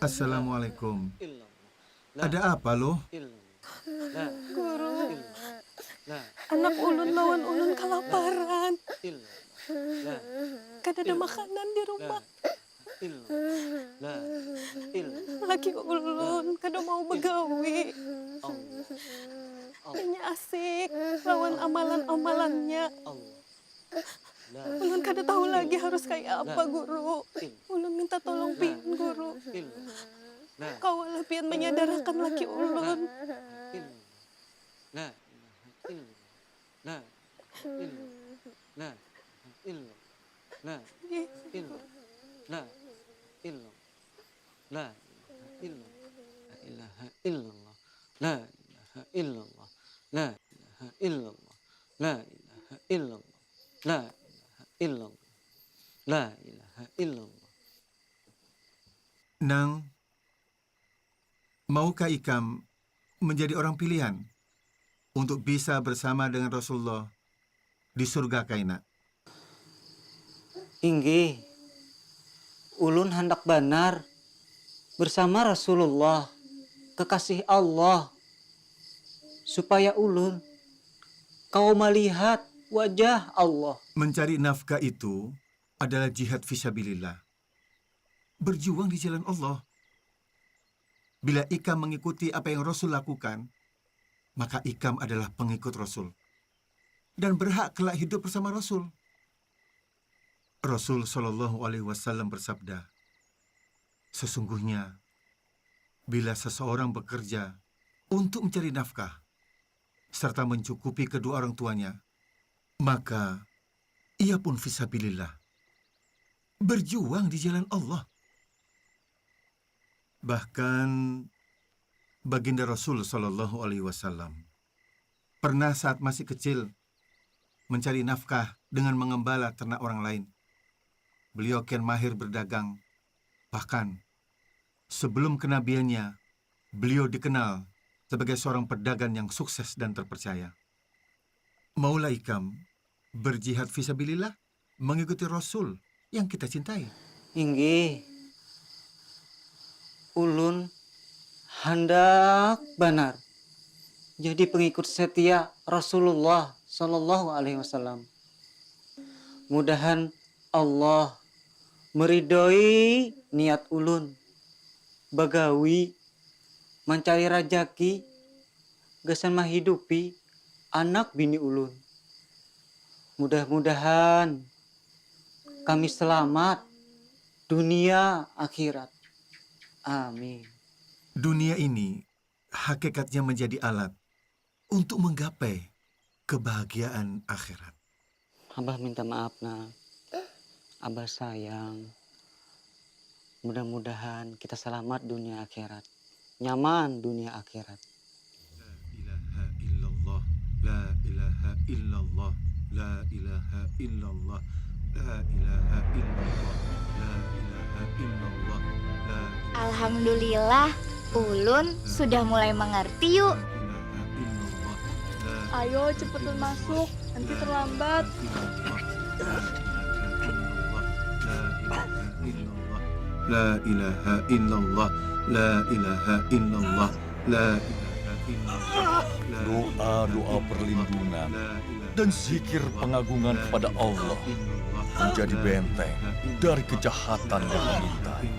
Assalamualaikum. Ada apa loh? Guru, anak ulun lawan ulun kelaparan. Kan ada makanan di rumah. Laki ulun kada mau begawi. Hanya asik lawan amalan-amalannya. Ulun kada tahu lagi harus kayak apa, Guru. Ulun minta tolong pian, Guru. Kawalah pian menyadarkan laki ulun. Nang, maukah Ikam menjadi orang pilihan untuk bisa bersama dengan Rasulullah di surga kaina? Inggih, ulun hendak benar bersama Rasulullah, kekasih Allah, supaya ulun kau melihat wajah Allah. Mencari nafkah itu adalah jihad fisabilillah. Berjuang di jalan Allah. Bila Ikam mengikuti apa yang Rasul lakukan, maka Ikam adalah pengikut Rasul. Dan berhak kelak hidup bersama Rasul. Rasul SAW bersabda, sesungguhnya, bila seseorang bekerja untuk mencari nafkah, serta mencukupi kedua orang tuanya, maka ia pun fisabilillah. Berjuang di jalan Allah. Bahkan baginda Rasul SAW pernah saat masih kecil mencari nafkah dengan mengembala ternak orang lain. Beliau kian mahir berdagang. Bahkan sebelum kenabiannya, beliau dikenal sebagai seorang pedagang yang sukses dan terpercaya. Maulah Ikam berjihad fisabilillah, mengikuti Rasul yang kita cintai. Inggih, ulun hendak benar jadi pengikut setia Rasulullah SAW. Mudahan Allah meridhoi niat ulun bagawi mencari rajaki gesan menghidupi anak bini ulun. Mudah-mudahan kami selamat dunia akhirat. Amin. Dunia ini hakikatnya menjadi alat untuk menggapai kebahagiaan akhirat. Abah minta maaf, nak. Abah sayang. Mudah-mudahan kita selamat dunia akhirat. Nyaman dunia akhirat. La ilaha illallah, la ilaha illallah, la ilaha illallah, la ilaha illallah, la Alhamdulillah, ulun sudah mulai mengerti yuk. Ayo cepetan masuk, nanti terlambat. La ilaha illallah, la ilaha illallah, la ilaha illallah. Doa-doa perlindungan dan zikir pengagungan kepada Allah menjadi benteng dari kejahatan yang mengintai.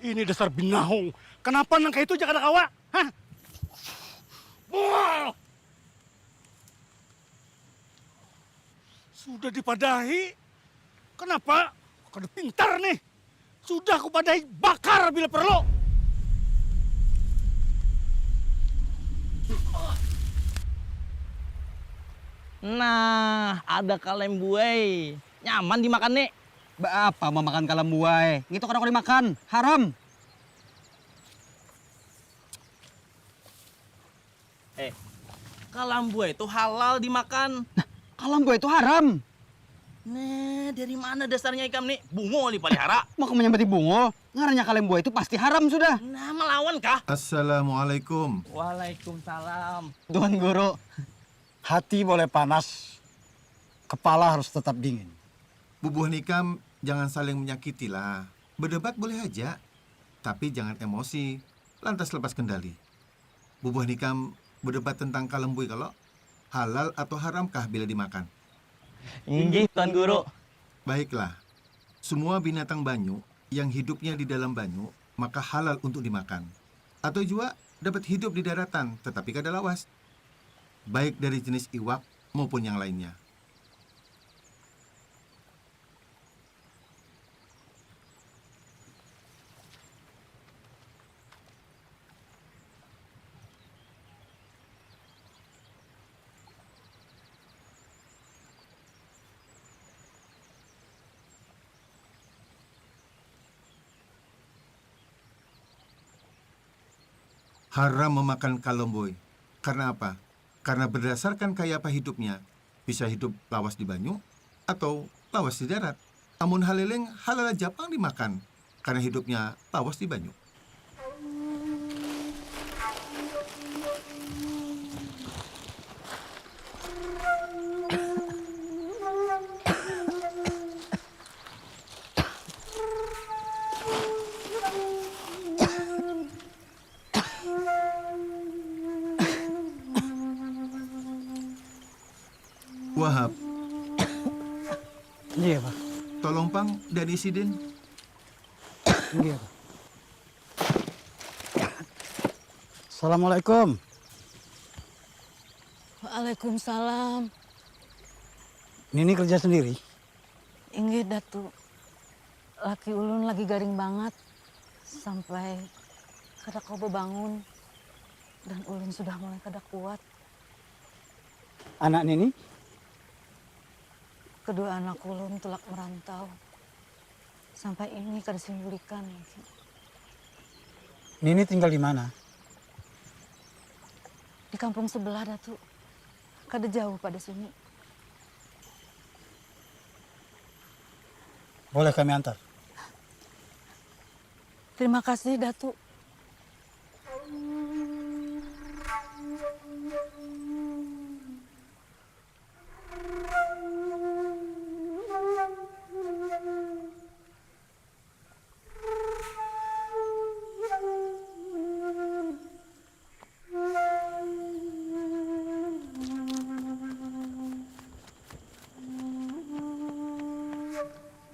Ini dasar binahong. Kenapa nangka itu jangan kawa? Hah? Wah! Sudah dipadahi. Kenapa? Kada pintar nih. Sudah aku padahi, bakar bila perlu. Nah, ada kalem buai. Nyaman dimakan nih. Apa mau makan kalem buai? Gitu kan aku dimakan. Haram. Kalem buai itu halal dimakan. Nah, kalem buai itu haram. Nah, dari mana dasarnya ikam nih? Bungo dipelihara. Mau kamu nyambati bungo? Ngarannya kalem buai itu pasti haram sudah. Nah, melawan kah? Assalamualaikum. Waalaikumsalam. Tuan Guru, hati boleh panas, kepala harus tetap dingin. Bubuh nikam jangan saling menyakiti lah. Berdebat boleh aja, tapi jangan emosi, lantas lepas kendali. Bubuh nikam berdebat tentang kalembui kalau halal atau haramkah bila dimakan. Inggih, Tuan Guru. Baiklah, semua binatang banyu yang hidupnya di dalam banyu maka halal untuk dimakan. Atau juga dapat hidup di daratan tetapi kadalawas, baik dari jenis iwak maupun yang lainnya. Haram memakan kalomboy. Karena apa? Karena berdasarkan kaya apa hidupnya, bisa hidup lawas di banyu atau lawas di darat. Amun haleleng halal Japang dimakan, karena hidupnya lawas di banyu. Wahab. Iya, Pak. Tolong Pang dan Isidin. Iya, Pak. Assalamualaikum. Waalaikumsalam. Nini kerja sendiri? Inggih, Datu. Laki ulun lagi garing banget. Sampai kada kobo bangun. Dan ulun sudah mulai kada kuat. Anak Nini? Kedua anak ulun tulak merantau. Sampai ini kada simbulikan. Nini tinggal di mana? Di kampung sebelah, Datu. Kada jauh pada sini. Boleh kami antar? Terima kasih, Datu.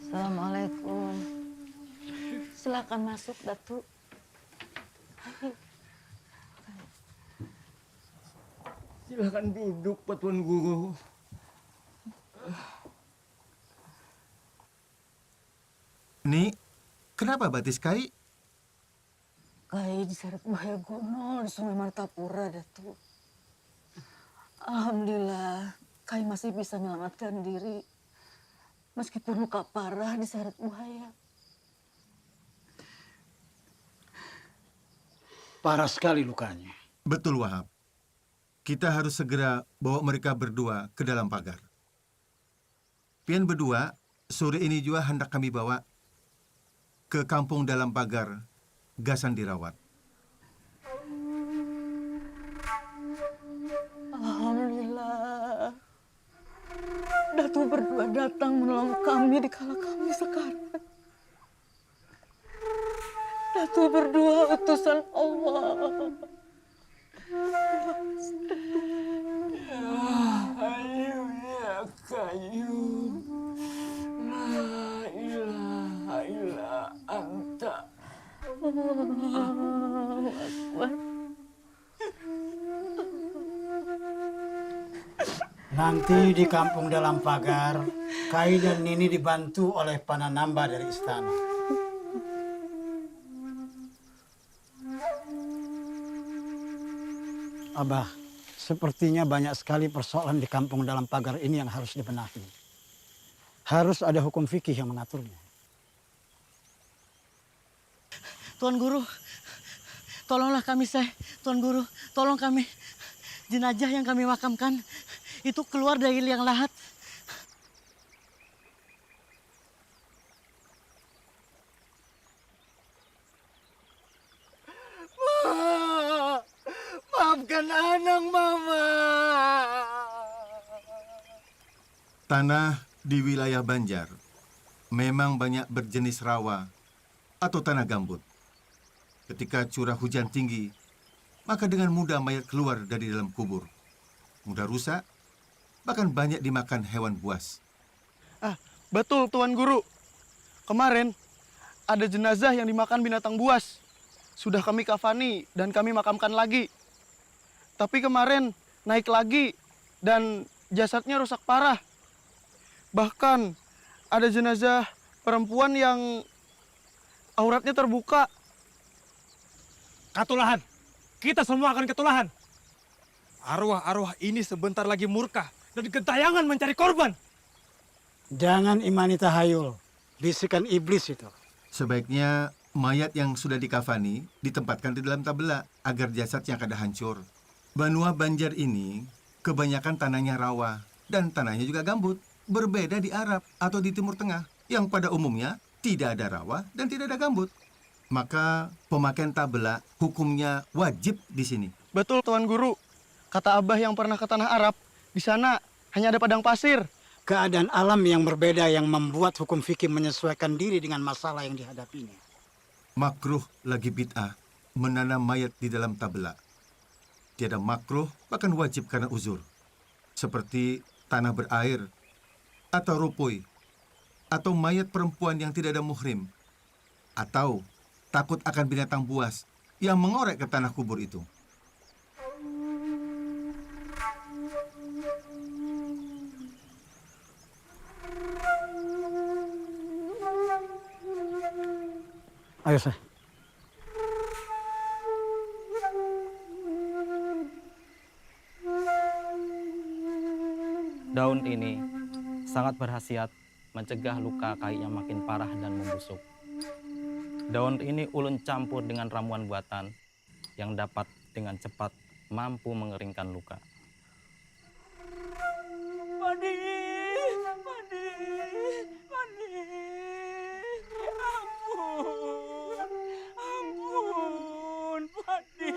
Assalamualaikum. Silakan masuk, Datu. Silakan duduk, Pak Tuan Guru. Ni, kenapa batis Kai? Kai diseret buaya gunung di Sungai Martapura, Datu. Alhamdulillah, Kai masih bisa menyelamatkan diri. Meskipun luka parah diseret buaya. Parah sekali lukanya. Betul, Wahab. Kita harus segera bawa mereka berdua ke dalam pagar. Pian berdua, sore ini juga hendak kami bawa ke kampung dalam pagar, Gasan dirawat. Alhamdulillah. Datu berdua datang menolong kami di kala kami sekarang. Datu berdua utusan Allah. Ayo ya kayu. La ilaha illa anta. Allahu Akbar. Nanti di kampung dalam pagar, Kai dan Nini dibantu oleh Pananamba dari istana. Abah, sepertinya banyak sekali persoalan di kampung dalam pagar ini yang harus dibenahi. Harus ada hukum fikih yang mengaturnya. Tuan Guru, tolonglah kami, Tuan Guru, tolong kami. Jenazah yang kami makamkan itu keluar dari liang lahat. Maafkan anak Mama. Tanah di wilayah Banjar memang banyak berjenis rawa atau tanah gambut. Ketika curah hujan tinggi, maka dengan mudah mayat keluar dari dalam kubur. Mudah rusak, bahkan banyak dimakan hewan buas. Betul Tuan Guru. Kemarin ada jenazah yang dimakan binatang buas. Sudah kami kafani dan kami makamkan lagi. Tapi kemarin naik lagi dan jasadnya rusak parah. Bahkan ada jenazah perempuan yang auratnya terbuka. Katulahan, kita semua akan ketulahan. Arwah-arwah ini sebentar lagi murka dan gentayangan mencari korban. Jangan imani tahayul, bisikan iblis itu. Sebaiknya mayat yang sudah dikafani ditempatkan di dalam tabela agar jasadnya kada hancur. Banua Banjar ini kebanyakan tanahnya rawa dan tanahnya juga gambut. Berbeda di Arab atau di Timur Tengah yang pada umumnya tidak ada rawa dan tidak ada gambut. Maka pemakaian tabela hukumnya wajib di sini. Betul Tuan Guru. Kata Abah yang pernah ke tanah Arab, di sana hanya ada padang pasir. Keadaan alam yang berbeda yang membuat hukum fikih menyesuaikan diri dengan masalah yang dihadapinya. Makruh lagi bid'ah menanam mayat di dalam tabela. Tiada makruh bahkan wajib karena uzur. Seperti tanah berair atau rupui atau mayat perempuan yang tidak ada muhrim atau takut akan binatang buas yang mengorek ke tanah kubur itu. Ayo, Syekh. Daun ini sangat berkhasiat mencegah luka kai yang makin parah dan membusuk. Daun ini ulun campur dengan ramuan buatan yang dapat dengan cepat mampu mengeringkan luka. Padi, Padi, Padi, ampun, Padi,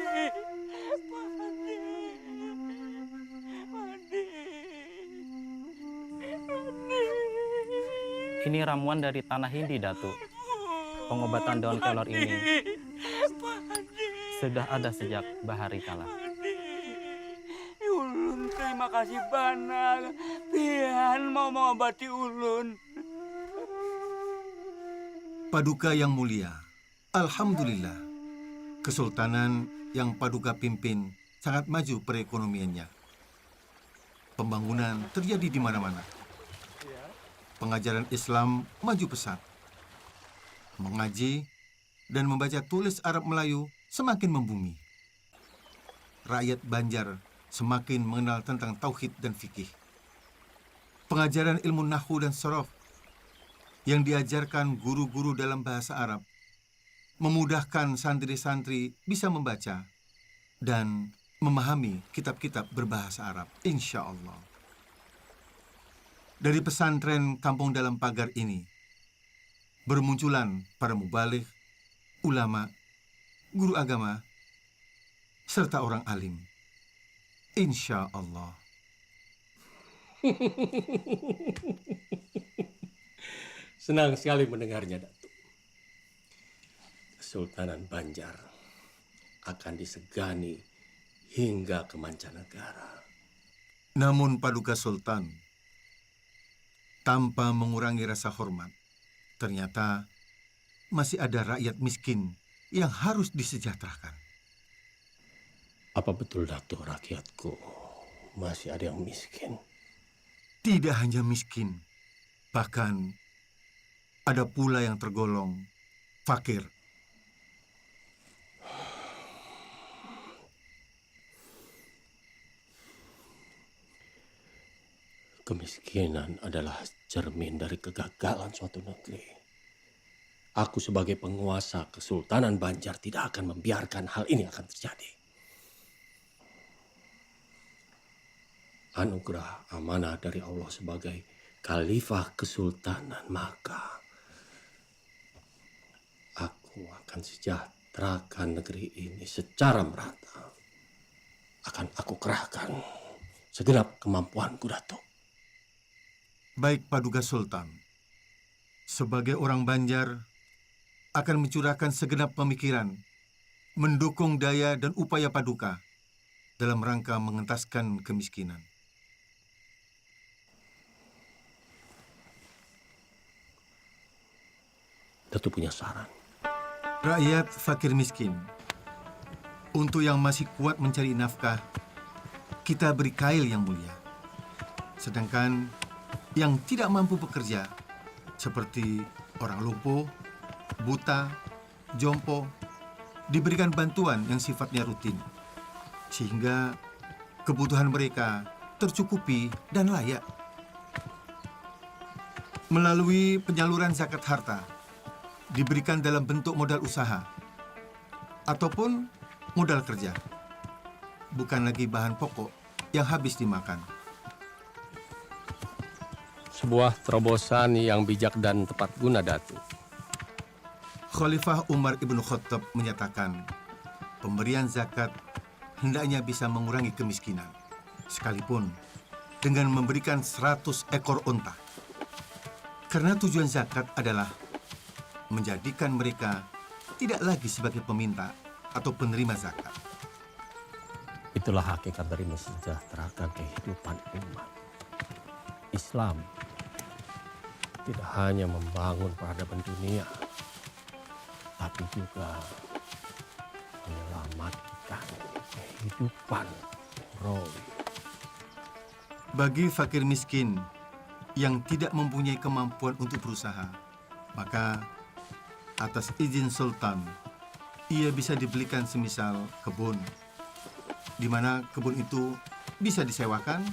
Padi, Padi, Padi. Ini ramuan dari tanah Hindi, Datuk. Pengobatan daun kelor ini sudah ada sejak bahari kala. Ulun terima kasih banyak. Pian mau mengobati ulun. Paduka yang mulia, alhamdulillah, Kesultanan yang Paduka pimpin sangat maju perekonomiannya. Pembangunan terjadi di mana-mana. Pengajaran Islam maju pesat. Mengaji dan membaca tulis Arab Melayu semakin membumi. Rakyat Banjar semakin mengenal tentang tauhid dan fikih. Pengajaran ilmu nahwu dan sorof yang diajarkan guru-guru dalam bahasa Arab memudahkan santri-santri bisa membaca dan memahami kitab-kitab berbahasa Arab, insya Allah. Dari pesantren Kampung Dalam Pagar ini, bermunculan para mubalik, ulama, guru agama, serta orang alim. Insya Allah. Senang sekali mendengarnya, Datuk. Kesultanan Banjar akan disegani hingga ke mancanegara. Namun Paduka Sultan, tanpa mengurangi rasa hormat, ternyata masih ada rakyat miskin yang harus disejahterakan. Apa betul, Datuk, rakyatku masih ada yang miskin? Tidak hanya miskin, bahkan ada pula yang tergolong fakir. Kemiskinan adalah cermin dari kegagalan suatu negeri. Aku sebagai penguasa Kesultanan Banjar tidak akan membiarkan hal ini akan terjadi. Anugerah amanah dari Allah sebagai Khalifah Kesultanan, maka aku akan sejahterakan negeri ini secara merata. Akan aku kerahkan segenap kemampuanku, Datuk. Baik Paduka Sultan, sebagai orang Banjar akan mencurahkan segenap pemikiran, mendukung daya dan upaya Paduka dalam rangka mengentaskan kemiskinan. Datu punya saran. Rakyat fakir miskin. Untuk yang masih kuat mencari nafkah, kita beri kail yang mulia. Sedangkan yang tidak mampu bekerja, seperti orang lumpuh, buta, jompo, diberikan bantuan yang sifatnya rutin, sehingga kebutuhan mereka tercukupi dan layak. Melalui penyaluran zakat harta, diberikan dalam bentuk modal usaha ataupun modal kerja, bukan lagi bahan pokok yang habis dimakan. Sebuah terobosan yang bijak dan tepat guna, Datu. Khalifah Umar ibnu Khattab menyatakan, pemberian zakat hendaknya bisa mengurangi kemiskinan, sekalipun dengan memberikan 100 ekor unta. Karena tujuan zakat adalah menjadikan mereka tidak lagi sebagai peminta atau penerima zakat. Itulah hakikat dari mensejahterakan kehidupan umat. Islam tidak hanya membangun peradaban dunia, tapi juga menyelamatkan kehidupan rohi. Bagi fakir miskin yang tidak mempunyai kemampuan untuk berusaha, maka atas izin sultan, ia bisa dibelikan semisal kebun, di mana kebun itu bisa disewakan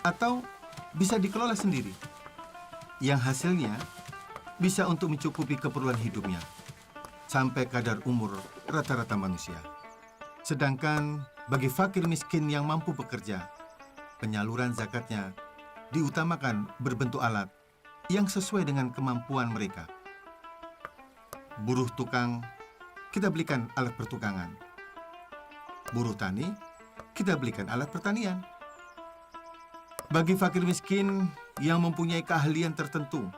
atau bisa dikelola sendiri, yang hasilnya bisa untuk mencukupi keperluan hidupnya sampai kadar umur rata-rata manusia. Sedangkan bagi fakir miskin yang mampu bekerja, penyaluran zakatnya diutamakan berbentuk alat yang sesuai dengan kemampuan mereka. Buruh tukang, kita belikan alat pertukangan. Buruh tani, kita belikan alat pertanian. Bagi fakir miskin yang mempunyai keahlian tertentu,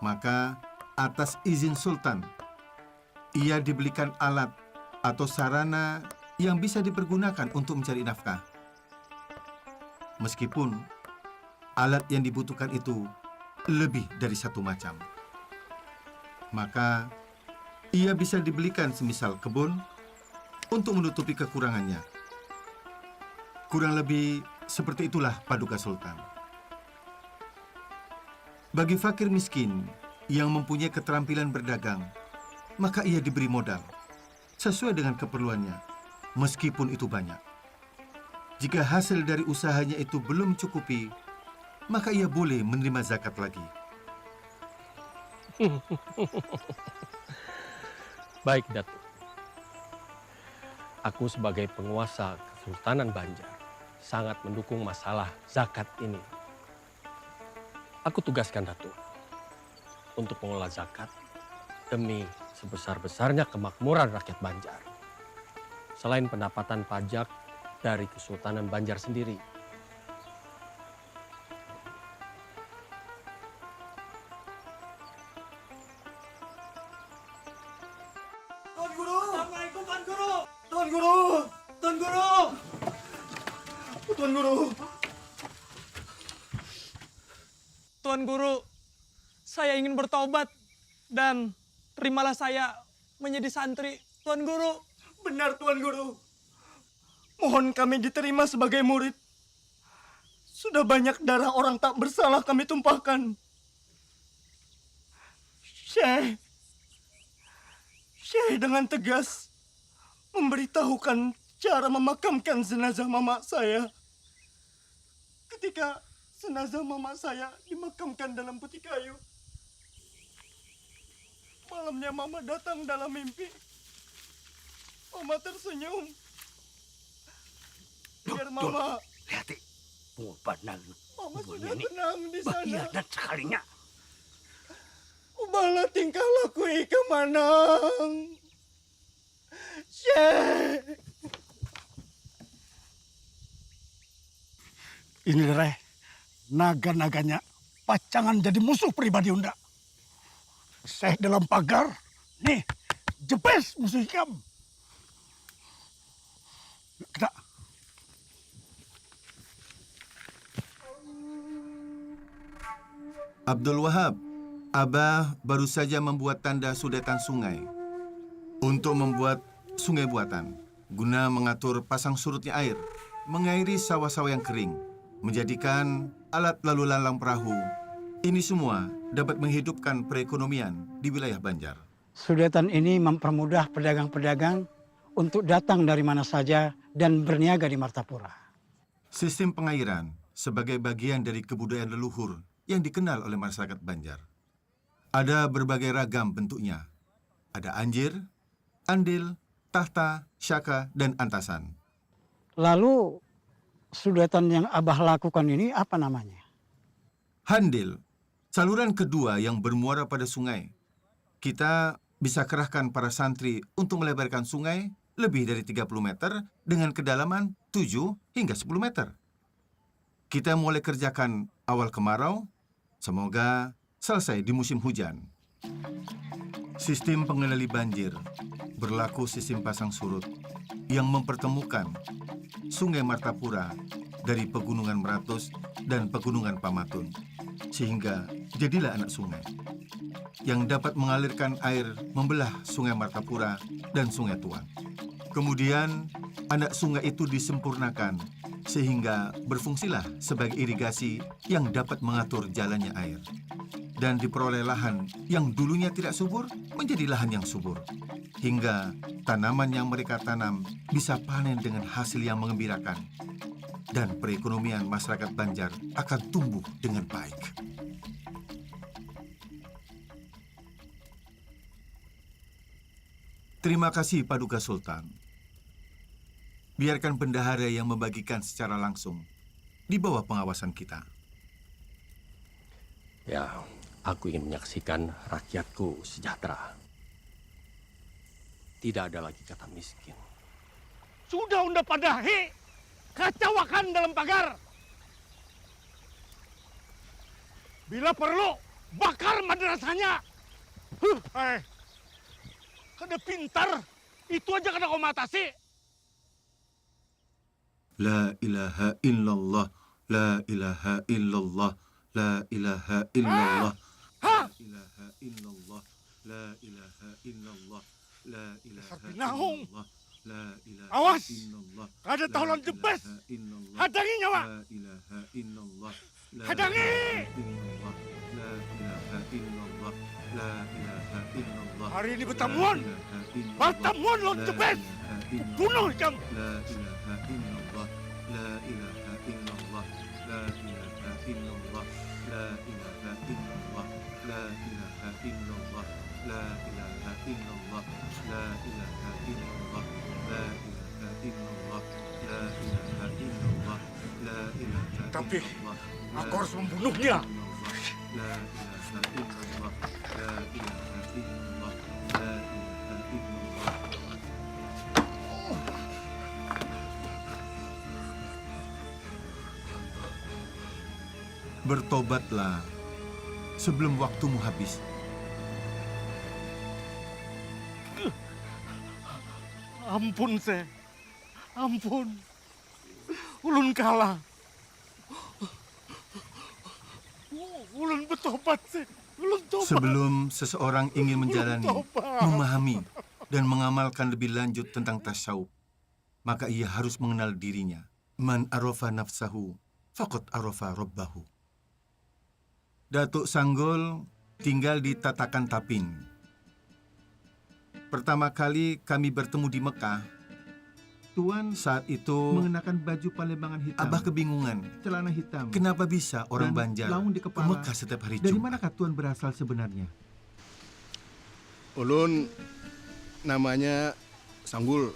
maka atas izin sultan, ia dibelikan alat atau sarana yang bisa dipergunakan untuk mencari nafkah. Meskipun alat yang dibutuhkan itu lebih dari satu macam, maka ia bisa dibelikan semisal kebun untuk menutupi kekurangannya. Kurang lebih seperti itulah paduka sultan. Bagi fakir miskin yang mempunyai keterampilan berdagang, maka ia diberi modal sesuai dengan keperluannya, meskipun itu banyak. Jika hasil dari usahanya itu belum cukupi, maka ia boleh menerima zakat lagi. Baik, Datu. Aku sebagai penguasa Kesultanan Banjar sangat mendukung masalah zakat ini. Aku tugaskan Datu untuk mengelola zakat demi sebesar-besarnya kemakmuran rakyat Banjar. Selain pendapatan pajak dari Kesultanan Banjar sendiri, Tuan Guru! Assalamualaikum Tuan Guru! Tuan Guru! Tuan Guru! Tuan Guru! Tuan Guru, saya ingin bertobat dan terimalah saya menjadi santri, Tuan Guru. Benar, Tuan Guru. Mohon kami diterima sebagai murid. Sudah banyak darah orang tak bersalah kami tumpahkan. Syekh dengan tegas memberitahukan cara memakamkan jenazah mama saya. Ketika jenazah mama saya dimakamkan dalam peti kayu, malamnya mama datang dalam mimpi. Mama tersenyum. Biar mama... Lihat, benar. Mama sudah tenang di sana. Bahianan sekalinya. Ubahlah tingkah laku Ika Manang. Syekh. Ini Reh, naga-naganya pacangan jadi musuh pribadi Unda. Syekh dalam pagar, nih, jepes musuh Hikam. Kita Abdul Wahab Abah baru saja membuat tanda sudetan sungai untuk membuat sungai buatan guna mengatur pasang surutnya air, mengairi sawah-sawah yang kering, menjadikan alat lalu lalang perahu. Ini semua dapat menghidupkan perekonomian di wilayah Banjar. Sudetan ini mempermudah pedagang-pedagang untuk datang dari mana saja dan berniaga di Martapura. Sistem pengairan sebagai bagian dari kebudayaan leluhur yang dikenal oleh masyarakat Banjar. Ada berbagai ragam bentuknya. Ada anjir, andil, tahta, syaka, dan antasan. Lalu sudetan yang Abah lakukan ini apa namanya? Handil, saluran kedua yang bermuara pada sungai. Kita bisa kerahkan para santri untuk melebarkan sungai lebih dari 30 meter dengan kedalaman 7 hingga 10 meter. Kita mulai kerjakan awal kemarau, semoga selesai di musim hujan. Sistem pengendali banjir berlaku sistem pasang surut yang mempertemukan Sungai Martapura dari Pegunungan Meratus dan Pegunungan Pamatun, sehingga jadilah anak sungai yang dapat mengalirkan air membelah Sungai Martapura dan Sungai Tuan. Kemudian anak sungai itu disempurnakan sehingga berfungsilah sebagai irigasi yang dapat mengatur jalannya air. Dan diperoleh lahan yang dulunya tidak subur menjadi lahan yang subur. Hingga tanaman yang mereka tanam bisa panen dengan hasil yang mengembirakan. Dan perekonomian masyarakat Banjar akan tumbuh dengan baik. Terima kasih Paduka Sultan. Biarkan bendahara yang membagikan secara langsung di bawah pengawasan kita. Ya, aku ingin menyaksikan rakyatku sejahtera. Tidak ada lagi kata miskin. Sudah unda padahi, kacaukan dalam pagar. Bila perlu, bakar madrasahnya. Kada pintar, itu aja kada kau matasi. La ilaha illallah, la ilaha illallah. La ilaha illallah. La ilaha illallah. La ilaha illallah. La ilaha illallah. La ilaha Awas! illallah. Kada tolong jebes. Hadangi nyawa. La ilaha illallah. Hadangi! La ilaha illallah. La ilaha illallah. Hari ini bertemuan. Bertemuan lo jebes. Bunuh jam. La ilaha illallah. La ilaha illallah. La ilaha illallah. La ilaha illallah. La ilaha illallah. La ilaha illallah. La ilaha illallah. La ilaha illallah. La ilaha illallah. La ilaha. Tapi aku harus membunuhnya. La ilaha illallah. La ilaha illallah. La ilaha illallah. Bertobatlah sebelum waktumu habis. Ampun, Se. Ampun. Ulun kalah. Ulun bertobat, Se. Ulun tobat. Sebelum seseorang ingin menjalani, memahami, dan mengamalkan lebih lanjut tentang tasawuf, maka ia harus mengenal dirinya. Man arafa nafsahu, faqad arafa rabbahu. Datuk Sanggol tinggal di Tatakan Tapin. Pertama kali kami bertemu di Mekah, Tuan saat itu mengenakan baju palembangan hitam. Abah kebingungan. Celana hitam. Kenapa bisa orang Banjar ke Mekah setiap hari Jumat? Dari manakah Tuan berasal sebenarnya? Ulun namanya Sanggul.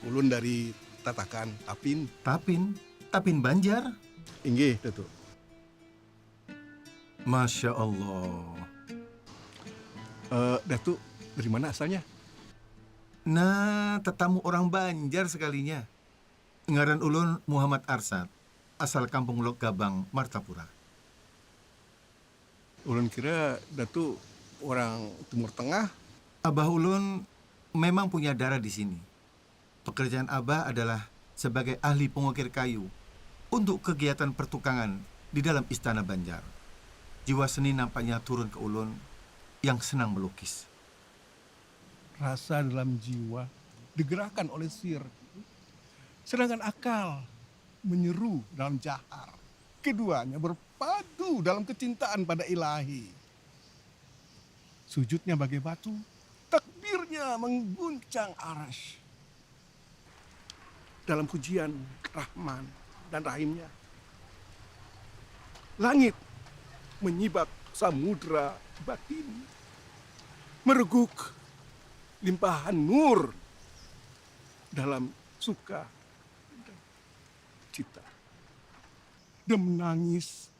Ulun dari Tatakan Tapin. Tapin? Tapin Banjar? Inggih, Datuk. Masya Allah. Datuk, dari mana asalnya? Nah, tetamu orang Banjar sekalinya. Ngaran ulun Muhammad Arsad, asal kampung Lok Gabang, Martapura. Ulun kira Datuk orang Timur Tengah. Abah ulun memang punya darah di sini. Pekerjaan Abah adalah sebagai ahli pengukir kayu untuk kegiatan pertukangan di dalam Istana Banjar. jiwa seni nampaknya turun ke Ulun yang senang melukis. Rasa dalam jiwa digerakkan oleh sir. Sedangkan akal menyeru dalam jahar. Keduanya berpadu dalam kecintaan pada ilahi. Sujudnya bagai batu, takbirnya mengguncang arash. Dalam pujian Rahman dan Rahimnya, langit menyibak samudra batin, mereguk limpahan nur dalam suka dan cita, dan menangis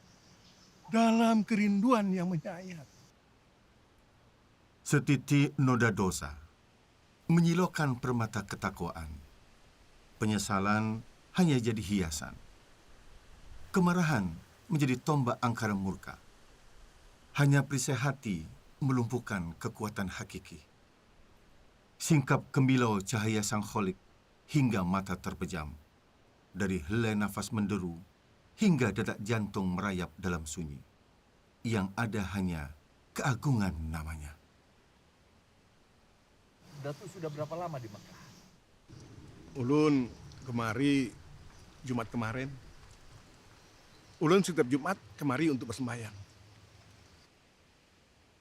dalam kerinduan yang menyayat. Setitik noda dosa menyilaukan permata ketakwaan. Penyesalan hanya jadi hiasan. Kemarahan menjadi tombak angkara murka. Hanya perisai hati melumpuhkan kekuatan hakiki. Singkap kemilau cahaya sang kholik hingga mata terpejam. Dari helai nafas menderu hingga detak jantung merayap dalam sunyi. Yang ada hanya keagungan namanya. Datuk sudah berapa lama di Mekah? Ulun kemari Jumat kemarin. Ulun setiap Jumat kemari untuk bersembahyang.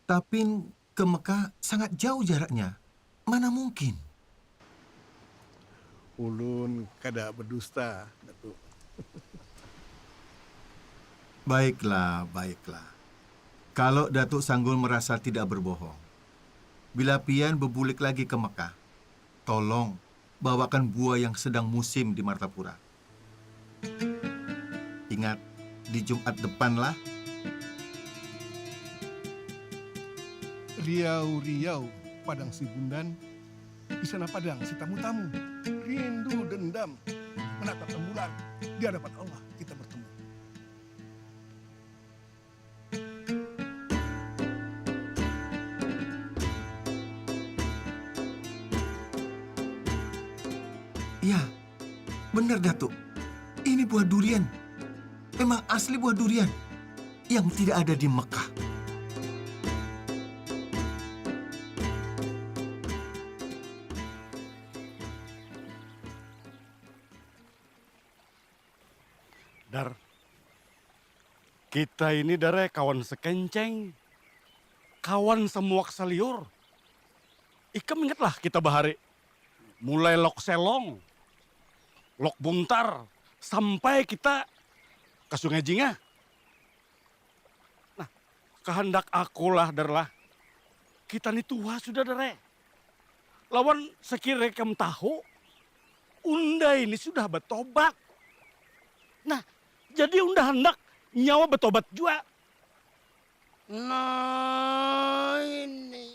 Tapi ke Mekah sangat jauh jaraknya. Mana mungkin? Ulun kada berdusta, Datuk. Baiklah, baiklah. Kalau Datuk Sanggul merasa tidak berbohong, bila pian berbulik lagi ke Mekah, tolong bawakan buah yang sedang musim di Martapura. Ingat, di Jumat depanlah. Riau-riau padang si Bundan, di sana padang si tamu-tamu. Rindu dendam menatap rembulan, di hadapan Allah kita bertemu. Ya, benar Datuk. Ini buah durian. Memang asli buah durian yang tidak ada di Mekah. Dar, kita ini dare kawan sekenceng, kawan semuak seliur. Ikam ingatlah kita bahari, mulai lok selong, lok buntar, sampai kita ke Sungai Jingah. Nah, kehendak akulah darlah, kita ini tua sudah dare. Lawan sekira kem tahu, unda ini sudah bertobat. Nah, jadi unda hendak nyawa bertobat juga. Nah ini.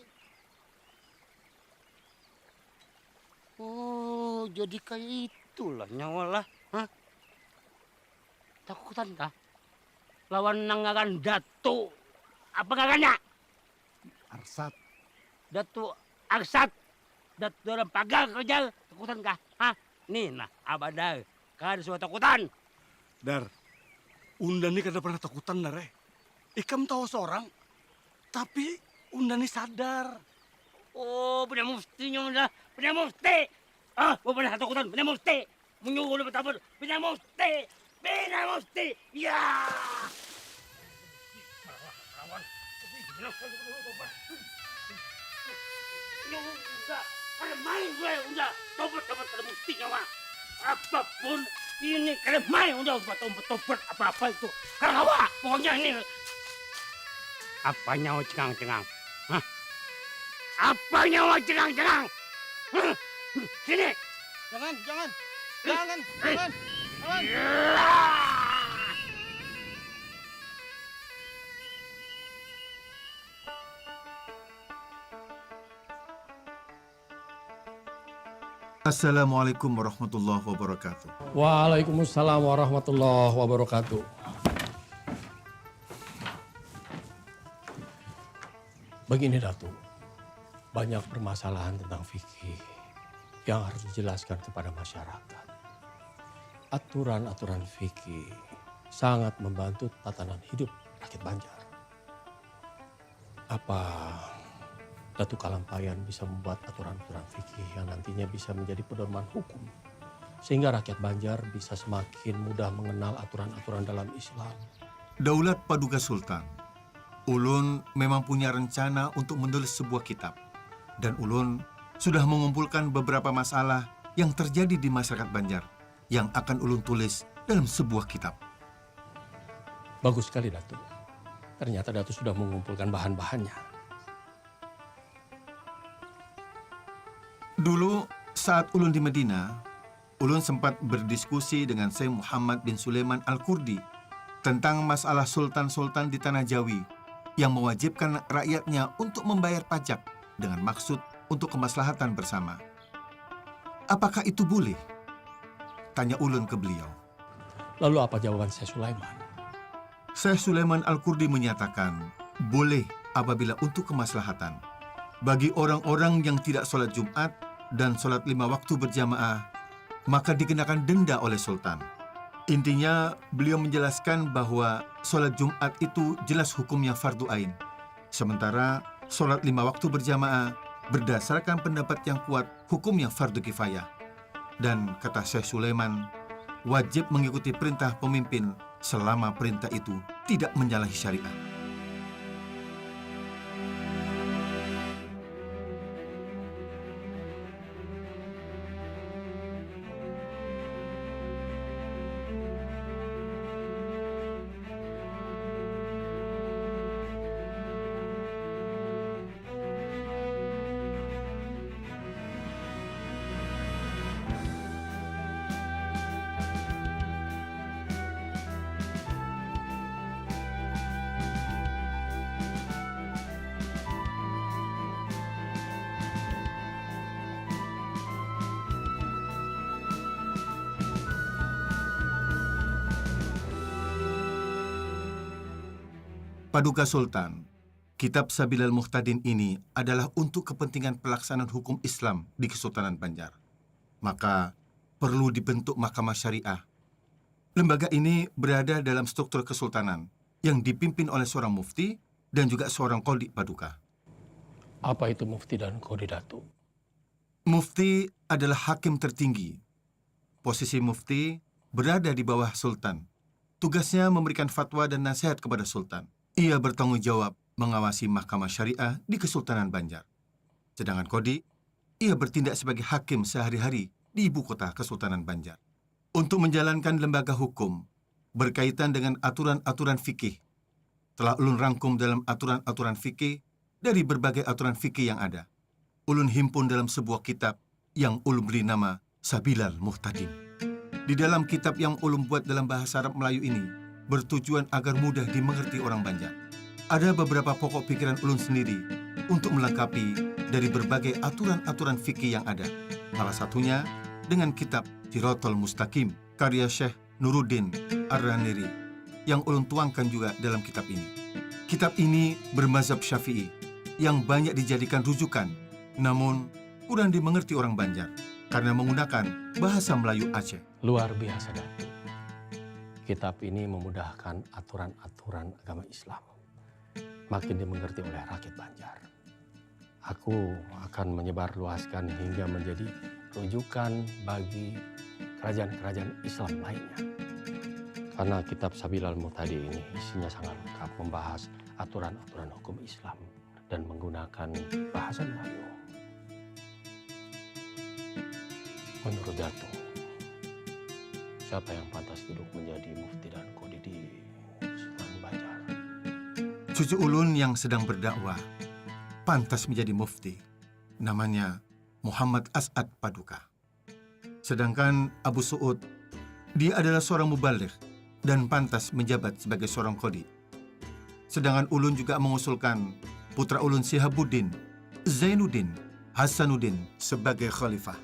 Oh, jadi kayak itulah nyawa lah. Hah? Takutan kah? Lawan nangakan Datu. Apa ngaganya? Arsat. Datu Arsat. Datu dalam pagar kerja. Takutan kah? Hah? Nih nah, abadar. Kan suatu takutan. Dar, unda ini kada pernah takutan dar. Ikam tahu seorang, tapi unda ini sadar. Oh, punya muftinya udah. Punya mufti. Ah, pernah takutan. Punya mufti. Menyuruh udah bertabur. Punya mufti. Punya mufti. Ya. Ada main gue udah. Tobat ada muftinya mah. Apapun ini kada main udah tobat apa-apa itu. Karawa, pokoknya ini. Apa nyawa cengang-cengang? Hah? Apa nyawa cengang-cengang? Sini. Jangan. Assalamualaikum warahmatullahi wabarakatuh. Waalaikumsalam warahmatullahi wabarakatuh. Begini Datuk, banyak permasalahan tentang fikih yang harus dijelaskan kepada masyarakat. Aturan-aturan fikih sangat membantu tatanan hidup rakyat Banjar. Apa Datuk Kalampayan bisa membuat aturan-aturan fikih yang nantinya bisa menjadi pedoman hukum, sehingga rakyat Banjar bisa semakin mudah mengenal aturan-aturan dalam Islam? Daulat Paduka Sultan, ulun memang punya rencana untuk menulis sebuah kitab. Dan ulun sudah mengumpulkan beberapa masalah yang terjadi di masyarakat Banjar yang akan ulun tulis dalam sebuah kitab. Bagus sekali, Datuk. Ternyata Datuk sudah mengumpulkan bahan-bahannya. Dulu saat ulun di Medina, ulun sempat berdiskusi dengan Syekh Muhammad bin Sulaiman Al-Kurdi tentang masalah sultan-sultan di Tanah Jawi yang mewajibkan rakyatnya untuk membayar pajak dengan maksud untuk kemaslahatan bersama. Apakah itu boleh? Tanya ulun ke beliau. Lalu apa jawaban Syekh Sulaiman? Syekh Sulaiman Al-Kurdi menyatakan, boleh apabila untuk kemaslahatan. Bagi orang-orang yang tidak sholat Jumat dan sholat 5 waktu berjamaah, maka dikenakan denda oleh sultan. Intinya, beliau menjelaskan bahwa sholat Jumat itu jelas hukumnya fardu ain. Sementara sholat 5 waktu berjamaah berdasarkan pendapat yang kuat hukumnya fardu kifayah. Dan kata Syekh Sulaiman, wajib mengikuti perintah pemimpin selama perintah itu tidak menyalahi syariat. Paduka Sultan, Kitab Sabilal Muhtadin ini adalah untuk kepentingan pelaksanaan hukum Islam di Kesultanan Banjar. Maka perlu dibentuk Mahkamah Syariah. Lembaga ini berada dalam struktur kesultanan yang dipimpin oleh seorang mufti dan juga seorang qadhi paduka. Apa itu mufti dan qadhi, Datuk? Mufti adalah hakim tertinggi. Posisi mufti berada di bawah sultan. Tugasnya memberikan fatwa dan nasihat kepada sultan. Ia bertanggung jawab mengawasi Mahkamah Syariah di Kesultanan Banjar. Sedangkan qadhi, ia bertindak sebagai hakim sehari-hari di ibu kota Kesultanan Banjar. Untuk menjalankan lembaga hukum berkaitan dengan aturan-aturan fikih, telah ulun rangkum dalam aturan-aturan fikih dari berbagai aturan fikih yang ada. Ulun himpun dalam sebuah kitab yang ulun beri nama Sabilal Muhtadin. Di dalam kitab yang ulun buat dalam bahasa Arab Melayu ini, bertujuan agar mudah dimengerti orang Banjar. Ada beberapa pokok pikiran ulun sendiri untuk melengkapi dari berbagai aturan-aturan fikih yang ada. Salah satunya dengan kitab Siratal Mustaqim, karya Syekh Nuruddin Ar-Raniri, yang ulun tuangkan juga dalam kitab ini. Kitab ini bermazhab Syafi'i, yang banyak dijadikan rujukan, namun kurang dimengerti orang Banjar, karena menggunakan bahasa Melayu Aceh. Luar biasa, Datuk. Kitab ini memudahkan aturan-aturan agama Islam, makin dimengerti oleh rakyat Banjar. Aku akan menyebarluaskan hingga menjadi rujukan bagi kerajaan-kerajaan Islam lainnya. Karena kitab Sabilal Muhtadin ini isinya sangat lengkap, membahas aturan-aturan hukum Islam dan menggunakan bahasa Melayu. Menurut Datuk, siapa yang pantas duduk menjadi mufti dan qadhi di Kesultanan Banjar? Cucu ulun yang sedang berdakwah pantas menjadi mufti. Namanya Muhammad As'ad Paduka. Sedangkan Abu Su'ud, dia adalah seorang mubaligh dan pantas menjabat sebagai seorang qadhi. Sedangkan ulun juga mengusulkan putra ulun Sihabuddin, Zainuddin, Hasanuddin sebagai khalifah.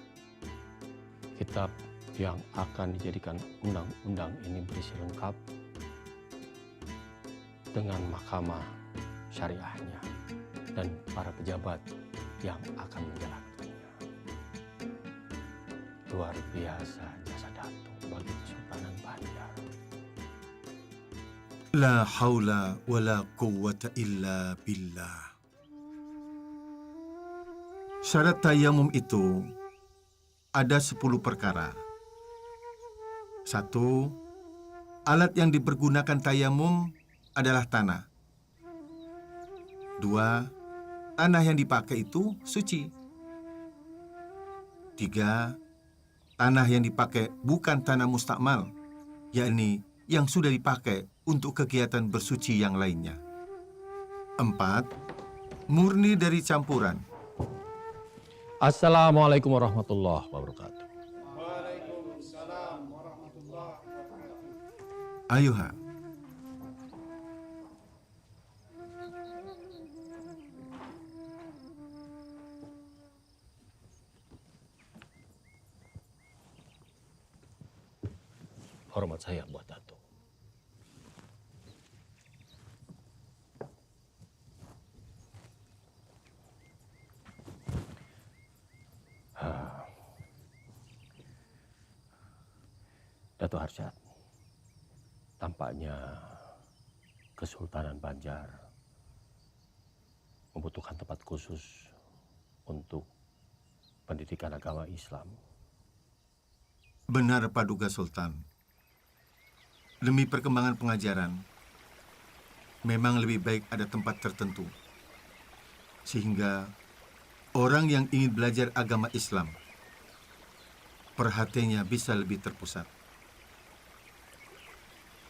Kitab yang akan dijadikan undang-undang ini berisi lengkap dengan mahkamah syariahnya dan para pejabat yang akan menjalankannya. Luar biasa jasa Datuk bagi Kesultanan Banjar. La haula wa la quwwata illa billah. Syarat tayamum itu ada 10 perkara. 1. Alat yang dipergunakan tayamum adalah tanah. 2. Tanah yang dipakai itu suci. 3. Tanah yang dipakai bukan tanah mustakmal, yakni yang sudah dipakai untuk kegiatan bersuci yang lainnya. 4. Murni dari campuran. Assalamualaikum warahmatullahi wabarakatuh. Waalaikumsalam warahmatullahi wabarakatuh. Ayuha. Hormat saya buat Datuk. Datuk Harsyad, tampaknya Kesultanan Banjar membutuhkan tempat khusus untuk pendidikan agama Islam. Benar, Paduka Sultan. Demi perkembangan pengajaran, memang lebih baik ada tempat tertentu. Sehingga orang yang ingin belajar agama Islam, perhatiannya bisa lebih terpusat.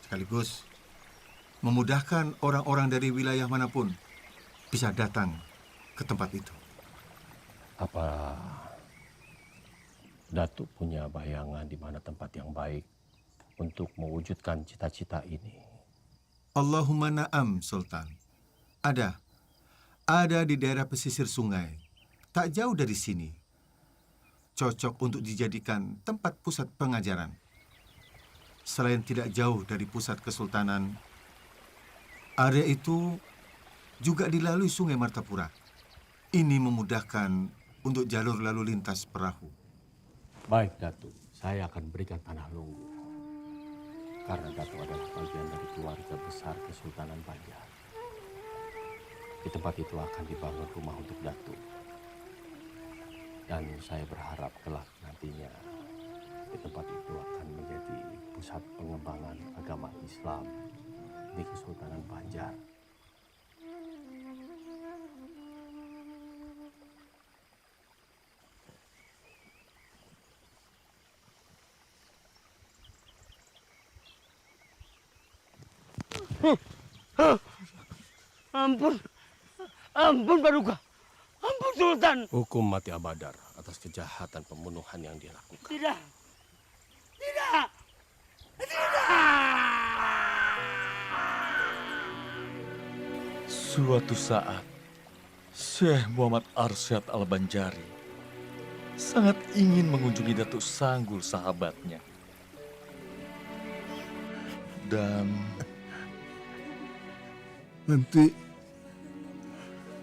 Sekaligus memudahkan orang-orang dari wilayah manapun bisa datang ke tempat itu. Apa Datuk punya bayangan di mana tempat yang baik untuk mewujudkan cita-cita ini? Allahumma na'am, Sultan. Ada. Ada di daerah pesisir sungai, tak jauh dari sini. Cocok untuk dijadikan tempat pusat pengajaran. Selain tidak jauh dari pusat kesultanan, area itu juga dilalui Sungai Martapura. Ini memudahkan untuk jalur lalu lintas perahu. Baik, Datuk. Saya akan berikan tanah Lunggu. Karena Datuk adalah bagian dari keluarga besar Kesultanan Banjar. Di tempat itu akan dibangun rumah untuk Datuk. Dan saya berharap kelak nantinya di tempat itu akan menjadi pusat pengembangan agama Islam di Kesultanan Banjar. Ampun, ampun Paduka, ampun Sultan. Hukum mati Abadar atas kejahatan pembunuhan yang dia lakukan. Tidak, tidak, tidak. Suatu saat, Syekh Muhammad Arsyad Al-Banjari sangat ingin mengunjungi Datuk Sanggul sahabatnya. Dan Nanti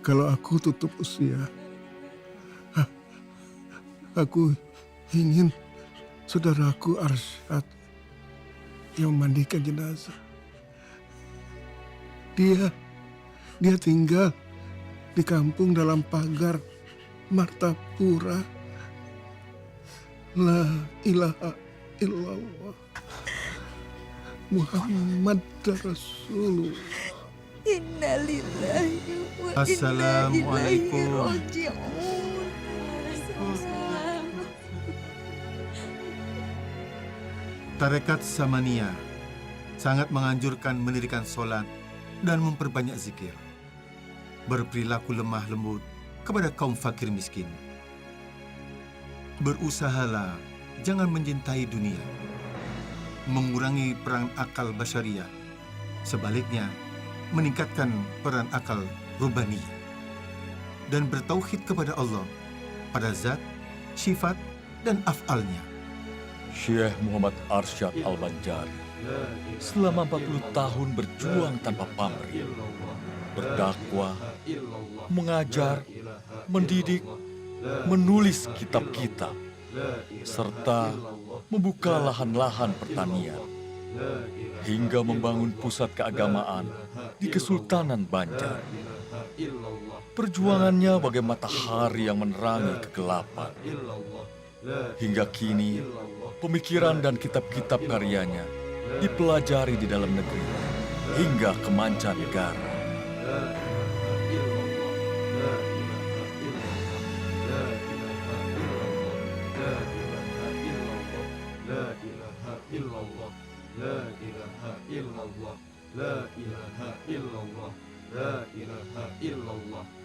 kalau aku tutup usia, aku ingin saudaraku Arsyad yang memandikan jenazah. Dia tinggal di kampung dalam pagar Martapura. La ilaha illallah Muhammad Rasulullah. Innalillahi wa Assalamualaikum. inna ilaihi raji'un. Tarekat Samania sangat menganjurkan mendirikan sholat dan memperbanyak zikir. Berperilaku lemah lembut kepada kaum fakir miskin. Berusahalah jangan mencintai dunia. Mengurangi peran akal basyariah. Sebaliknya, meningkatkan peran akal rubaniyah. Dan bertauhid kepada Allah pada zat, sifat, dan af'alnya. Syekh Muhammad Arsyad Al-Banjari selama 40 tahun berjuang tanpa pamrih, berdakwah, mengajar, mendidik, menulis kitab-kitab, serta membuka lahan-lahan pertanian, hingga membangun pusat keagamaan di Kesultanan Banjar. Perjuangannya bagai matahari yang menerangi kegelapan. Hingga kini, pemikiran dan kitab-kitab karyanya dipelajari di dalam negeri hingga ke mancanegara. La ilaha illallah.